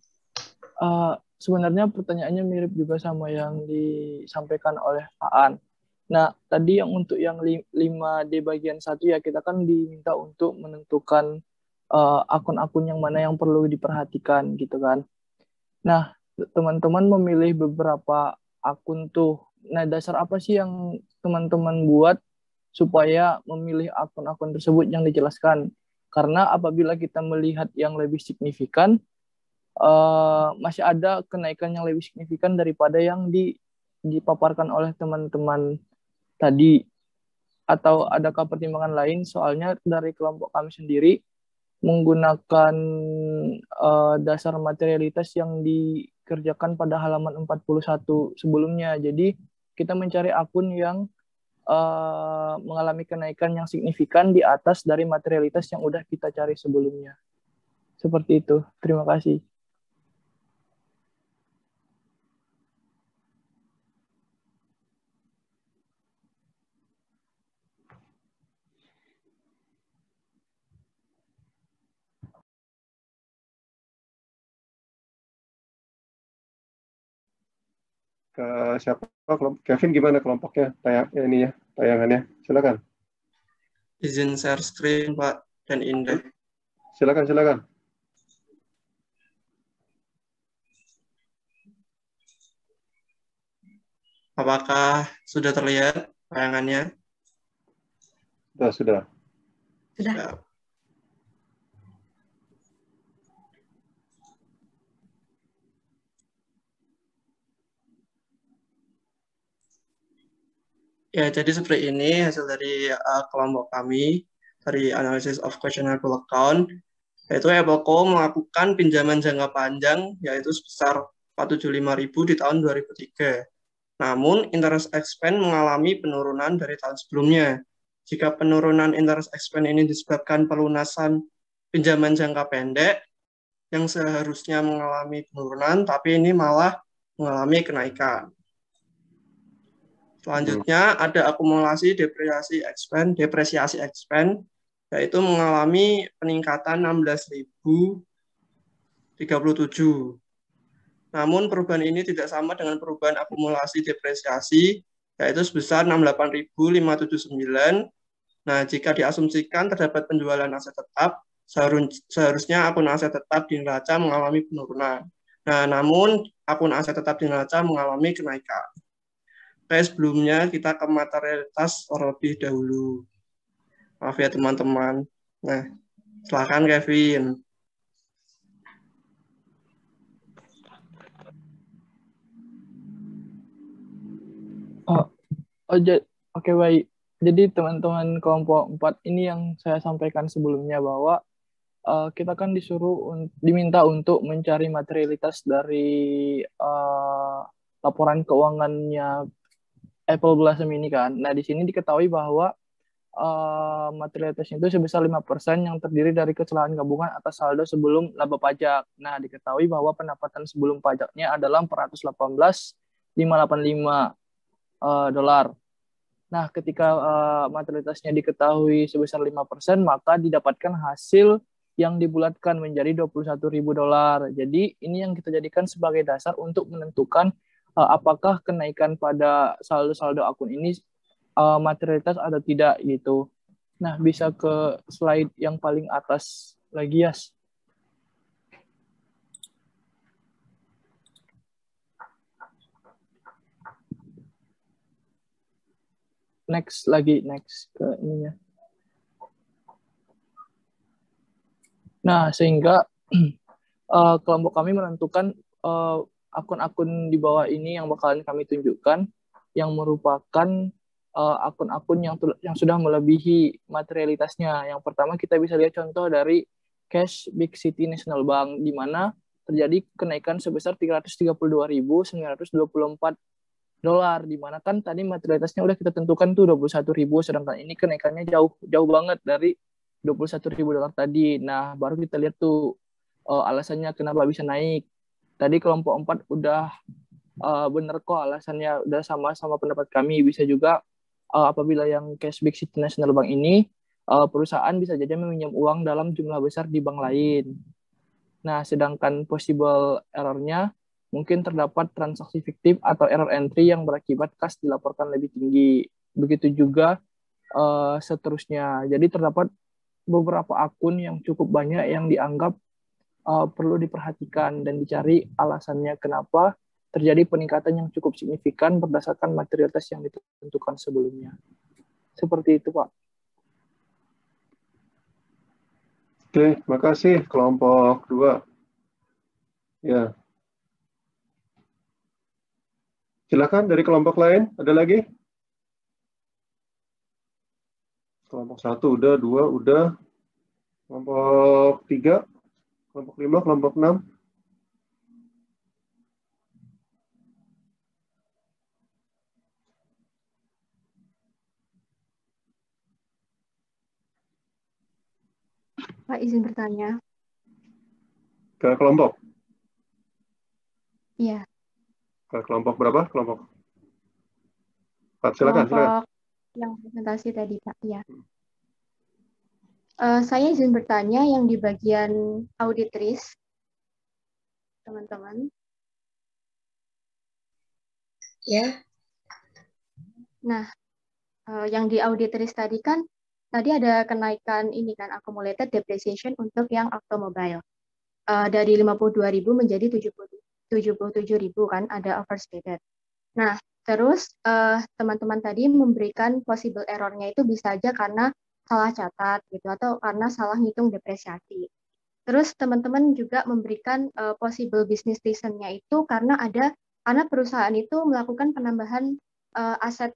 Sebenarnya pertanyaannya mirip juga sama yang disampaikan oleh Aan. Nah, tadi yang untuk yang 5D bagian 1 ya, kita kan diminta untuk menentukan akun-akun yang mana yang perlu diperhatikan gitu kan. Nah, teman-teman memilih beberapa akun tuh. Nah, dasar apa sih yang teman-teman buat supaya memilih akun-akun tersebut yang dijelaskan? Karena apabila kita melihat yang lebih signifikan, masih ada kenaikan yang lebih signifikan daripada yang dipaparkan oleh teman-teman tadi. Atau adakah pertimbangan lain? Soalnya dari kelompok kami sendiri menggunakan dasar materialitas yang dikerjakan pada halaman 41 sebelumnya. Jadi kita mencari akun yang mengalami kenaikan yang signifikan di atas dari materialitas yang udah kita cari sebelumnya. Seperti itu. Terima kasih. Ke siapa? Kevin, gimana kelompoknya? Tayangannya. Silakan. Izin share screen, Pak, dan Indah. Silakan. Apakah sudah terlihat tayangannya? Sudah. Ya, jadi seperti ini hasil dari kelompok kami dari Analysis of Questionable Account, yaitu EBOCO melakukan pinjaman jangka panjang yaitu sebesar 475.000 di tahun 2003. Namun, interest expense mengalami penurunan dari tahun sebelumnya. Jika penurunan interest expense ini disebabkan pelunasan pinjaman jangka pendek yang seharusnya mengalami penurunan, tapi ini malah mengalami kenaikan. Selanjutnya ada akumulasi depresiasi expense, yaitu mengalami peningkatan 16.037. Namun perubahan ini tidak sama dengan perubahan akumulasi depresiasi, yaitu sebesar 68.579. Nah, jika diasumsikan terdapat penjualan aset tetap, seharusnya akun aset tetap di neraca mengalami penurunan. Nah, namun akun aset tetap di neraca mengalami kenaikan. Oke, sebelumnya kita ke materialitas terlebih dahulu. Maaf ya teman-teman. Nah, silakan Kevin. Oke, baik. Jadi teman-teman kelompok 4 ini yang saya sampaikan sebelumnya bahwa kita kan diminta untuk mencari materialitas dari laporan keuangannya Apple Blossom ini kan. Nah, di sini diketahui bahwa materialitasnya itu sebesar 5% yang terdiri dari kecelakaan gabungan atas saldo sebelum laba pajak. Nah, diketahui bahwa pendapatan sebelum pajaknya adalah 418.585 dolar. Nah, ketika materialitasnya diketahui sebesar 5%, maka didapatkan hasil yang dibulatkan menjadi 21.000 dolar. Jadi, ini yang kita jadikan sebagai dasar untuk menentukan apakah kenaikan pada saldo-saldo akun ini materialitas atau tidak gitu. Nah, bisa ke slide yang paling atas lagi, Yas. Next ke ininya. Nah, sehingga kelompok kami menentukan akun-akun di bawah ini yang bakalan kami tunjukkan yang merupakan akun-akun yang sudah melebihi materialitasnya. Yang pertama kita bisa lihat contoh dari Cash Big City National Bank, di mana terjadi kenaikan sebesar 332.924 dolar, di mana kan tadi materialitasnya udah kita tentukan tuh 21.000, sedangkan ini kenaikannya jauh banget dari 21.000 dolar tadi. Nah, baru kita lihat tuh alasannya kenapa bisa naik. Tadi kelompok 4 udah bener kok alasannya, udah sama-sama pendapat kami. Bisa juga apabila yang Cash Big City National Bank ini perusahaan bisa jadi meminjam uang dalam jumlah besar di bank lain. Nah, sedangkan possible error-nya mungkin terdapat transaksi fiktif atau error entry yang berakibat kas dilaporkan lebih tinggi. Begitu juga seterusnya. Jadi terdapat beberapa akun yang cukup banyak yang dianggap perlu diperhatikan dan dicari alasannya kenapa terjadi peningkatan yang cukup signifikan berdasarkan materialitas yang ditentukan sebelumnya. Seperti itu, Pak. Oke, makasih kelompok 2. Ya. Silakan dari kelompok lain, ada lagi? Kelompok 1 udah, 2 udah. Kelompok 3, kelompok 5, kelompok 6. Pak, izin bertanya. Ke kelompok? Iya. Ke kelompok berapa? Kelompok 4, silakan. Kelompok yang presentasi tadi, Pak. Iya. Saya izin bertanya yang di bagian auditris, teman-teman. Ya. Nah, yang di auditris tadi kan, tadi ada kenaikan ini kan, accumulated depreciation untuk yang automobile. Dari 52.000 menjadi 77.000 kan, ada overstated. Nah, terus teman-teman tadi memberikan possible error-nya itu bisa aja karena salah catat gitu, atau karena salah ngitung depresiasi. Terus teman-teman juga memberikan possible business reason-nya itu karena perusahaan itu melakukan penambahan aset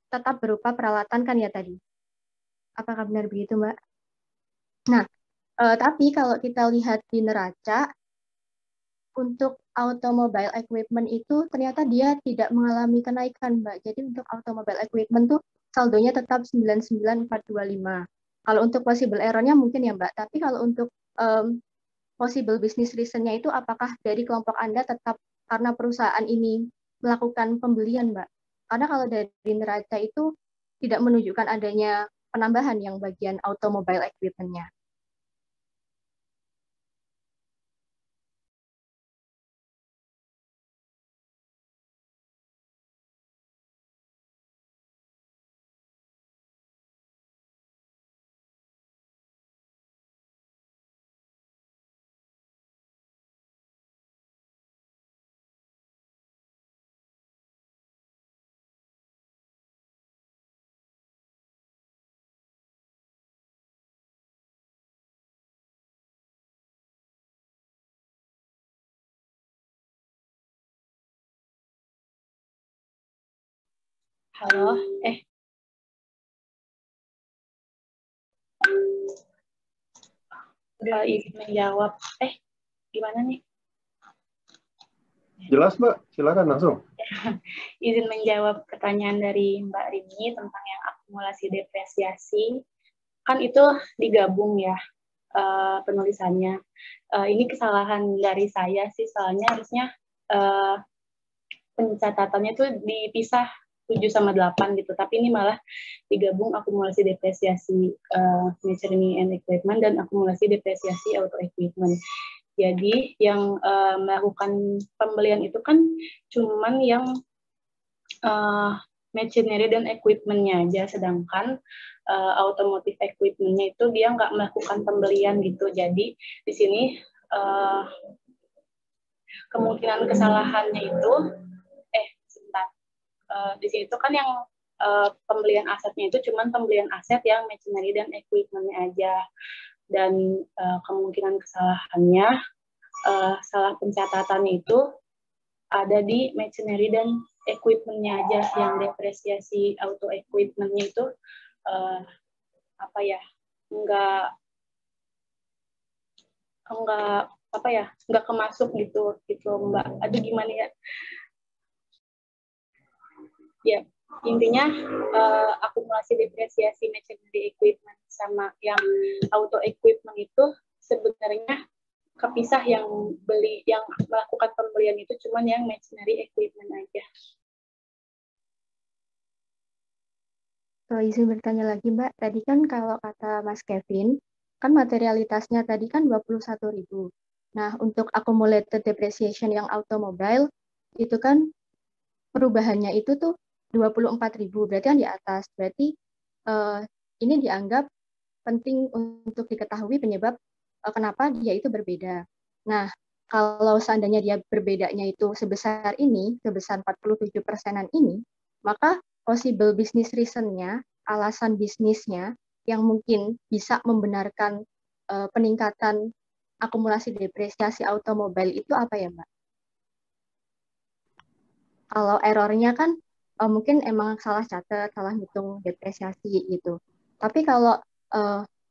tetap berupa peralatan kan ya tadi. Apakah benar begitu, Mbak? Nah, tapi kalau kita lihat di neraca, untuk automobile equipment itu ternyata dia tidak mengalami kenaikan, Mbak. Jadi untuk automobile equipment tuh saldonya tetap 99.425. Kalau untuk possible error-nya mungkin ya, Mbak. Tapi kalau untuk possible business reason-nya itu apakah dari kelompok Anda tetap karena perusahaan ini melakukan pembelian, Mbak? Karena kalau dari neraca itu tidak menunjukkan adanya penambahan yang bagian automobile equipment-nya. Halo, izin menjawab. Gimana nih? Jelas, Mbak. Silakan langsung. Izin menjawab pertanyaan dari Mbak Rini tentang yang akumulasi depresiasi. Kan itu digabung ya penulisannya. Ini kesalahan dari saya sih, soalnya harusnya pencatatannya itu dipisah 7 sama 8 gitu, tapi ini malah digabung akumulasi depresiasi machinery and equipment dan akumulasi depresiasi auto equipment. Jadi yang melakukan pembelian itu kan cuman yang machinery dan equipment-nya aja, sedangkan automotive equipment-nya itu dia nggak melakukan pembelian gitu. Jadi di sini kemungkinan kesalahannya itu, sebentar, di sini itu kan yang pembelian asetnya itu cuman pembelian aset yang machinery dan equipment-nya aja. Dan kemungkinan kesalahannya, salah pencatatannya itu ada di machinery dan equipment-nya aja, yang depresiasi auto equipment-nya itu nggak kemasuk gitu Mbak. Aduh gimana ya? Ya, intinya akumulasi depresiasi machinery equipment sama yang auto equipment itu sebenarnya kepisah, yang melakukan pembelian itu cuman yang machinery equipment aja. So, izin bertanya lagi, Mbak. Tadi kan kalau kata Mas Kevin, kan materialitasnya tadi kan 21.000. Nah, untuk accumulated depreciation yang automobile, itu kan perubahannya itu tuh 24.000, berarti kan di atas. Berarti ini dianggap penting untuk diketahui penyebab kenapa dia itu berbeda. Nah, kalau seandainya dia berbedanya itu sebesar ini, sebesar 47%-an ini, maka possible business reason-nya, alasan bisnisnya yang mungkin bisa membenarkan peningkatan akumulasi depresiasi automobile itu apa ya, Mbak? Kalau errornya kan mungkin emang salah catat, salah hitung depresiasi gitu. Tapi kalau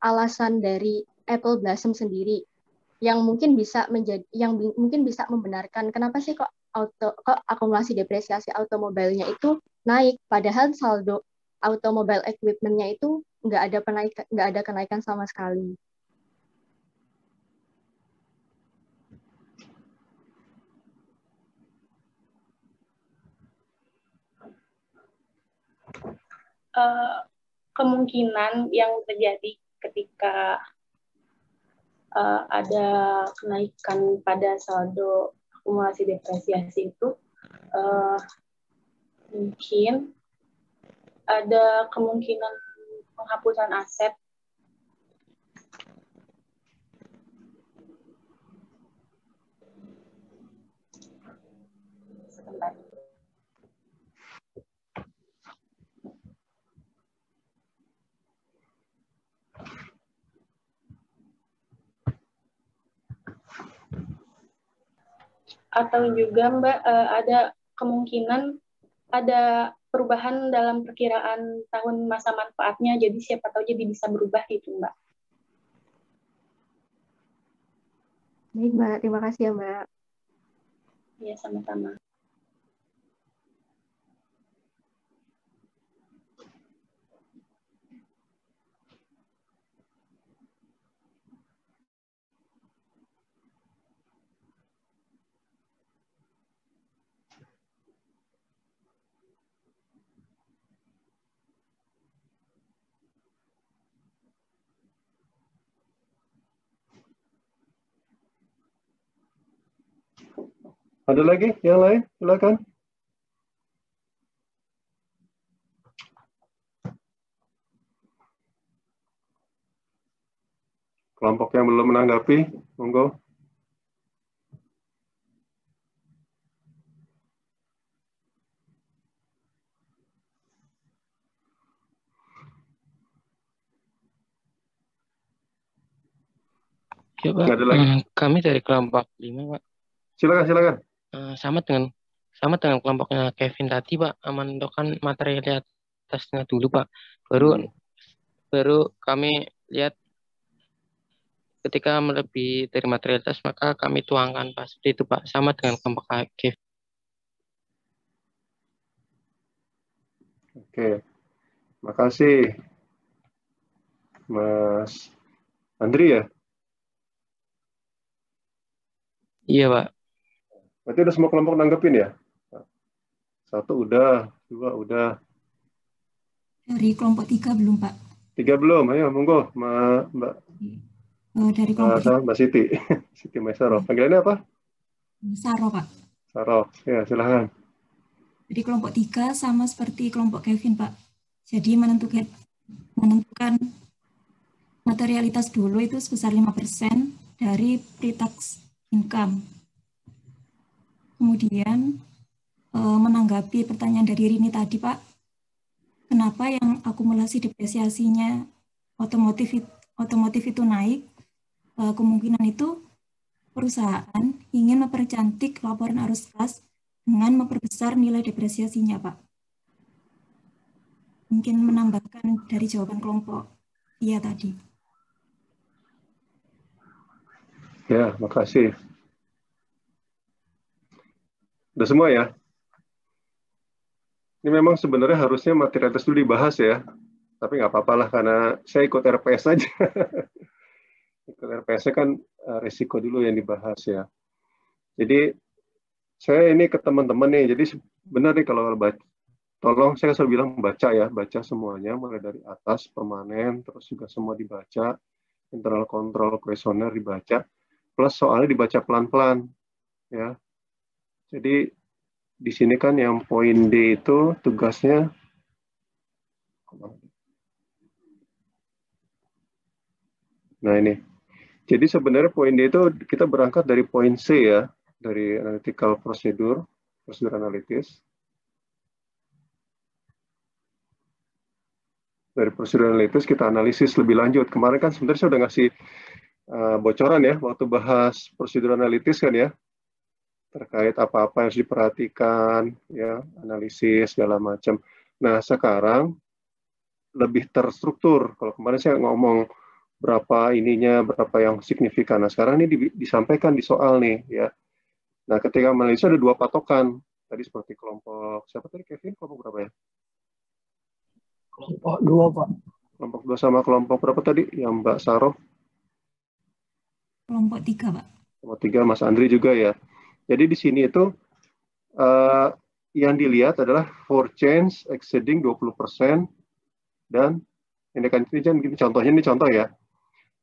alasan dari Apple Blossom sendiri yang mungkin bisa membenarkan kenapa sih kok akumulasi depresiasi automobilnya itu naik, padahal saldo automobile equipment-nya itu nggak ada kenaikan sama sekali. Kemungkinan yang terjadi ketika ada kenaikan pada saldo akumulasi depresiasi itu mungkin ada kemungkinan penghapusan aset. Sebentar. Atau juga Mbak, ada kemungkinan ada perubahan dalam perkiraan tahun masa manfaatnya, jadi siapa tahu jadi bisa berubah gitu Mbak. Baik Mbak, terima kasih ya Mbak. Iya, sama-sama. Ada lagi yang lain? Silakan. Kelompok yang belum menanggapi, monggo. Ya, Pak. Kami dari kelompok 5, Pak. Silakan. Sama dengan sama dengan kelompoknya Kevin tadi Pak, menentukan materialitasnya dulu Pak. Baru kami lihat ketika melebihi dari materialitas maka kami tuangkan Pak. Seperti itu Pak, sama dengan kelompok Kevin. Oke, makasih Mas Andri ya. Iya Pak. Berarti udah semua kelompok nanggepin ya? 1 udah, 2 udah. Dari kelompok 3 belum Pak? 3 belum, ayo monggo Mbak. Dari kelompok Mbak Siti, Siti Maisaro. Panggilannya apa? Saro Pak. Saro, ya silahkan. Jadi kelompok 3 sama seperti kelompok Kevin Pak. Jadi menentukan materialitas dulu itu sebesar 5% dari pre-tax income. Kemudian menanggapi pertanyaan dari Rini tadi Pak, kenapa yang akumulasi depresiasinya otomotif itu naik? Kemungkinan itu perusahaan ingin mempercantik laporan arus kas dengan memperbesar nilai depresiasinya Pak. Mungkin menambahkan dari jawaban kelompok iya tadi. Ya, makasih. Udah semua ya? Ini memang sebenarnya harusnya materialitas dulu dibahas ya. Tapi nggak apa-apa lah, karena saya ikut RPS aja. Ikut RPS-nya kan risiko dulu yang dibahas ya. Jadi, saya ini ke teman-teman nih, jadi benar nih kalau baca, tolong saya selalu bilang baca ya, baca semuanya, mulai dari atas, permanen, terus juga semua dibaca, internal control, kuesioner dibaca, plus soalnya dibaca pelan-pelan ya. Jadi di sini kan yang poin D itu tugasnya nah ini. Jadi sebenarnya poin D itu kita berangkat dari poin C ya, dari analytical prosedur analitis. Dari prosedur analitis kita analisis lebih lanjut. Kemarin kan sebenarnya saya udah ngasih bocoran ya waktu bahas prosedur analitis kan ya, terkait apa-apa yang harus diperhatikan, ya, analisis segala macam. Nah, sekarang lebih terstruktur. Kalau kemarin saya ngomong berapa ininya, berapa yang signifikan. Nah, sekarang ini disampaikan di soal nih, ya. Nah, ketika analisis ada 2 patokan. Tadi seperti kelompok, siapa tadi Kevin? Kelompok berapa ya? Kelompok 2, Pak. Kelompok 2 sama kelompok berapa tadi? Yang Mbak Saroh? Kelompok 3, Pak. Kelompok 3, Mas Andri juga ya. Jadi di sini itu yang dilihat adalah for change exceeding 20% dan ini kan ini contohnya, ini contoh ya.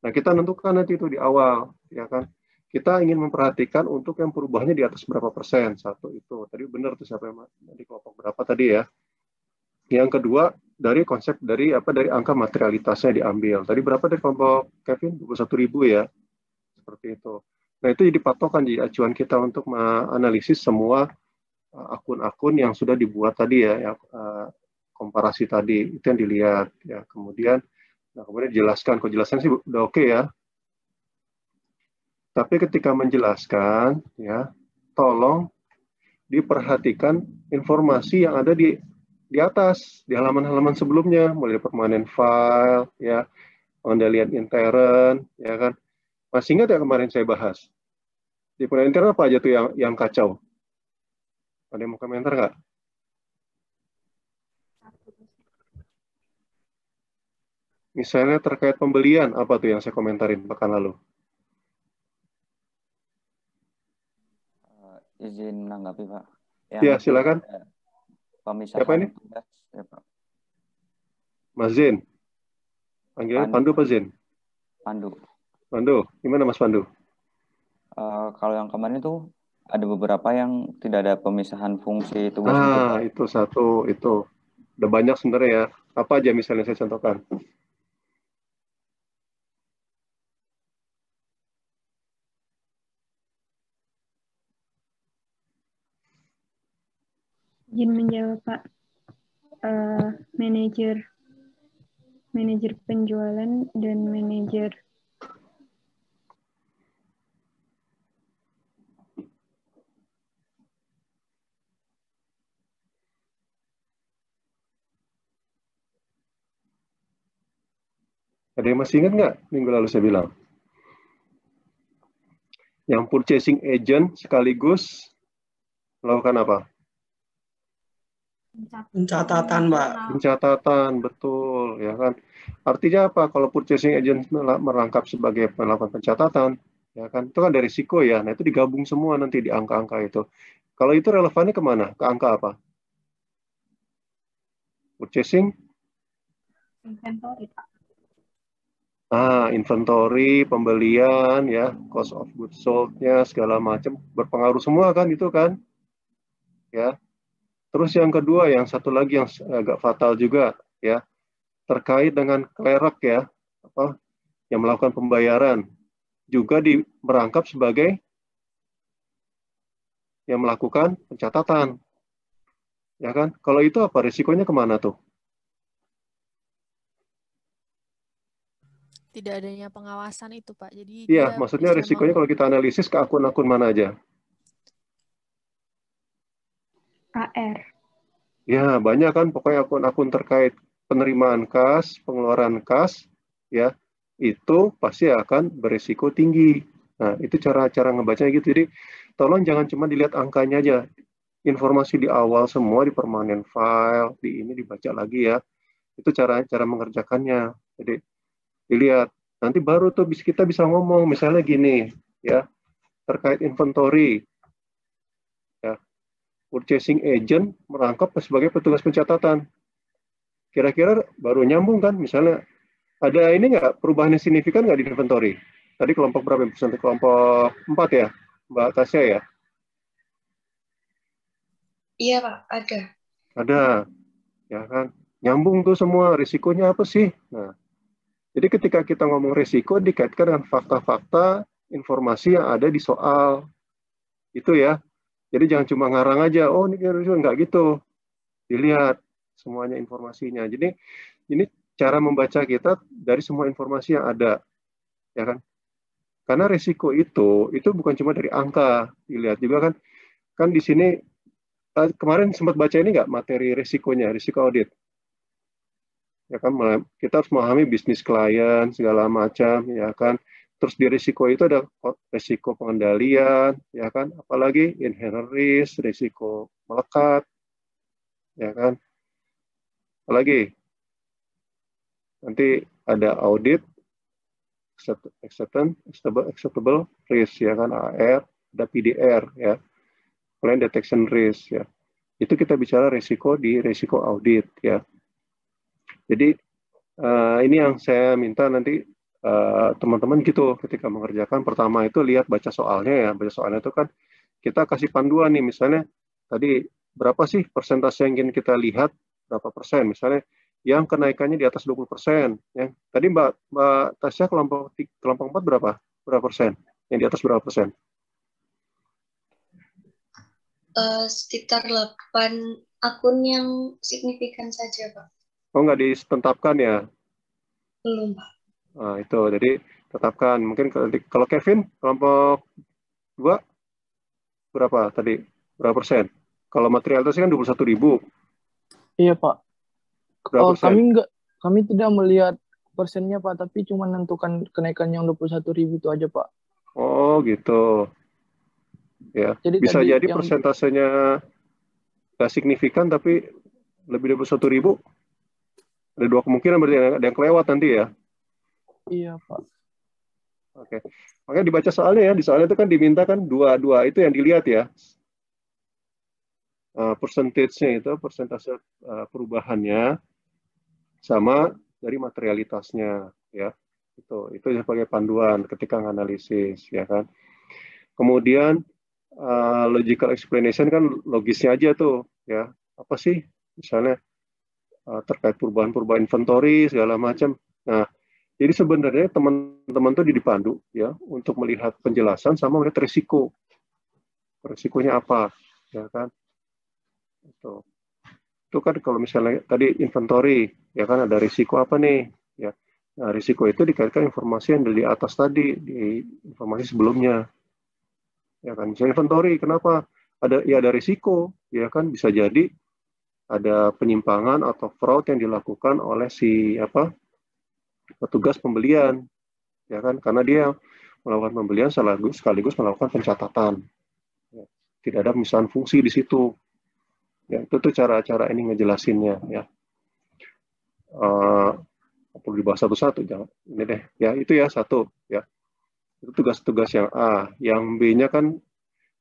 Nah, kita tentukan nanti itu di awal, ya kan. Kita ingin memperhatikan untuk yang perubahannya di atas berapa persen, satu itu. Tadi benar tuh siapa yang di kelompok berapa tadi ya. Yang kedua dari konsep dari angka materialitasnya diambil. Tadi berapa dari kelompok Kevin? 21.000 ya. Seperti itu. Nah, itu jadi patokan, jadi acuan kita untuk menganalisis semua akun-akun yang sudah dibuat tadi ya, komparasi tadi, itu yang dilihat ya. Kemudian dijelaskan, kok jelaskan sih udah oke ya. Tapi ketika menjelaskan ya, tolong diperhatikan informasi yang ada di atas, di halaman-halaman sebelumnya, mulai dari permanen file ya, pengendalian intern ya kan. Masih ingat ya kemarin saya bahas? Di pengendalian intern apa aja tuh yang kacau? Ada yang mau komentar nggak? Misalnya terkait pembelian, apa tuh yang saya komentarin pekan lalu? Izin menanggapi, Pak. Ya, silakan. Pemisahan siapa ini? Tugas, ya, Pak. Mas Zen. Panggilannya Pandu apa Zen? Pandu. Pandu, gimana Mas Pandu? Kalau yang kemarin itu ada beberapa yang tidak ada pemisahan fungsi tugas. Itu satu, itu. Udah banyak sebenarnya ya. Apa aja misalnya saya contohkan? Izin menjawab, Pak. Manajer penjualan dan manajer Ada yang masih ingat nggak minggu lalu saya bilang? Yang purchasing agent sekaligus melakukan apa? Pencatatan, Pak. Pencatatan, betul, ya kan. Artinya apa? Kalau purchasing agent merangkap sebagai melakukan pencatatan, ya kan, itu kan dari risiko ya. Nah, itu digabung semua nanti di angka-angka itu. Kalau itu relevannya kemana? Ke angka apa? Purchasing? Inventory, Pak. Inventory, pembelian, ya, cost of goods sold-nya, segala macam, berpengaruh semua kan, itu kan. Ya. Terus yang kedua, yang satu lagi yang agak fatal juga, ya, terkait dengan clerk ya, apa, yang melakukan pembayaran, juga merangkap sebagai yang melakukan pencatatan. Ya kan? Kalau itu apa? Risikonya kemana tuh? Tidak adanya pengawasan itu, Pak. Jadi iya, dia maksudnya bisa risikonya kalau kita analisis ke akun-akun mana aja? AR. Ya, banyak kan pokoknya akun-akun terkait penerimaan kas, pengeluaran kas, ya, itu pasti akan berisiko tinggi. Nah, itu cara ngebacanya gitu. Jadi, tolong jangan cuma dilihat angkanya aja. Informasi di awal semua di permanent file, di ini dibaca lagi ya. Itu cara mengerjakannya. Jadi, dilihat. Nanti baru tuh kita bisa ngomong, misalnya gini, ya, terkait inventory. Ya, purchasing agent merangkap sebagai petugas pencatatan. Kira-kira baru nyambung kan? Misalnya ada ini nggak perubahan yang signifikan nggak di inventory? Tadi kelompok berapa persen? Kelompok 4 ya, Mbak Tasya ya? Iya Pak, ada. Ada, ya kan? Nyambung tuh semua. Risikonya apa sih? Nah, jadi ketika kita ngomong risiko dikaitkan dengan fakta-fakta informasi yang ada di soal itu ya. Jadi jangan cuma ngarang aja, oh ini risiko, nggak gitu. Dilihat semuanya informasinya. Jadi ini cara membaca kita dari semua informasi yang ada, ya kan? Karena risiko itu bukan cuma dari angka, dilihat juga kan di sini kemarin sempat baca ini nggak materi risikonya, risiko audit, ya kan? Kita harus memahami bisnis klien segala macam, ya kan? Terus di risiko itu ada risiko pengendalian, ya kan? Apalagi inherent risk, risiko melekat, ya kan? Apalagi nanti ada audit, acceptable risk, ya kan, AR, ada PDR, ya, plan detection risk, ya. Itu kita bicara risiko di risiko audit, ya. Jadi ini yang saya minta nanti teman-teman gitu ketika mengerjakan. Pertama itu lihat baca soalnya ya, baca soalnya itu kan kita kasih panduan nih, misalnya tadi berapa sih persentase yang ingin kita lihat, berapa persen, misalnya yang kenaikannya di atas 20%. Ya. Tadi Mbak Tasya kelompok 4 berapa persen? Yang di atas berapa persen? Sekitar 8 akun yang signifikan saja, Pak. Oh, nggak ditetapkan ya? Belum, Pak. Nah, itu, jadi tetapkan. Mungkin kalau Kevin, kelompok 2, berapa tadi? Berapa persen? Kalau material itu kan 21.000. Iya, Pak. Berapa persen? Kami tidak melihat persennya, Pak, tapi cuma menentukan kenaikan yang 21.000 itu aja, Pak. Oh, gitu. Ya, jadi bisa jadi persentasenya nggak signifikan, tapi lebih dari 21.000. Ada 2 kemungkinan, berarti ada yang kelewat nanti ya. Iya, Pak. Oke. Makanya dibaca soalnya ya. Di soalnya itu kan diminta kan 2 itu yang dilihat ya. Persentasenya itu, persentase perubahannya sama dari materialitasnya ya. Itu sebagai panduan ketika menganalisis ya kan. Kemudian logical explanation kan logisnya aja tuh ya. Apa sih misalnya terkait perubahan inventory segala macam. Nah, jadi sebenarnya teman-teman tuh dipandu ya untuk melihat penjelasan sama melihat risiko. Risikonya apa, ya kan? Itu kan kalau misalnya tadi inventory, ya kan ada risiko apa nih, ya. Nah, risiko itu dikaitkan informasi yang di atas tadi, di informasi sebelumnya. Ya kan, misalnya inventory, kenapa? Ada risiko, ya kan, bisa jadi ada penyimpangan atau fraud yang dilakukan oleh si petugas pembelian, ya kan? Karena dia melakukan pembelian sekaligus melakukan pencatatan. Ya. Tidak ada pemisahan fungsi di situ. Ya, itu tuh cara-cara ini ngejelasinnya. Ya. Perlu dibahas satu-satu, jangan ini deh. Ya itu ya satu. Ya. Itu tugas-tugas yang A. Yang B-nya kan.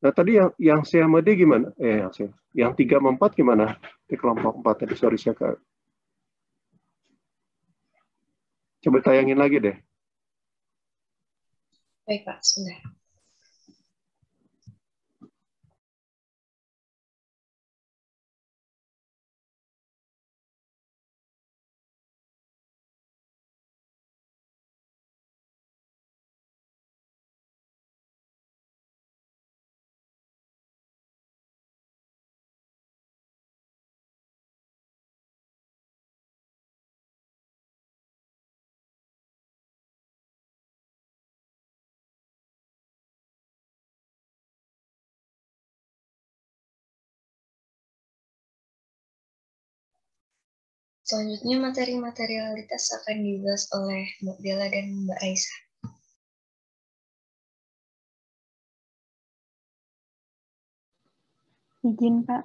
Nah tadi yang C sama D gimana? Yang 3 sama 4 gimana? Di kelompok 4 tadi, sorry saya Kak. Coba tayangin lagi deh. Baik Pak, sebentar. Selanjutnya materi materialitas akan dibahas oleh Mbak Bella dan Mbak Raisa. Izin Pak.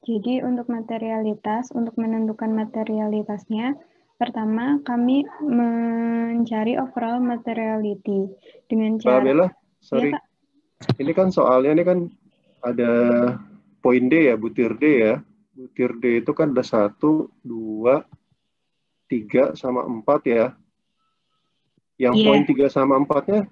Jadi untuk materialitas, untuk menentukan materialitasnya, pertama kami mencari overall materiality dengan cara. Mbak Bella, sorry. Ya, Pak. Ini kan soalnya ini kan ada poin D ya, butir D ya. Butir D itu kan ada 1, 2, 3 sama 4 ya. Yang poin 3 sama 4-nya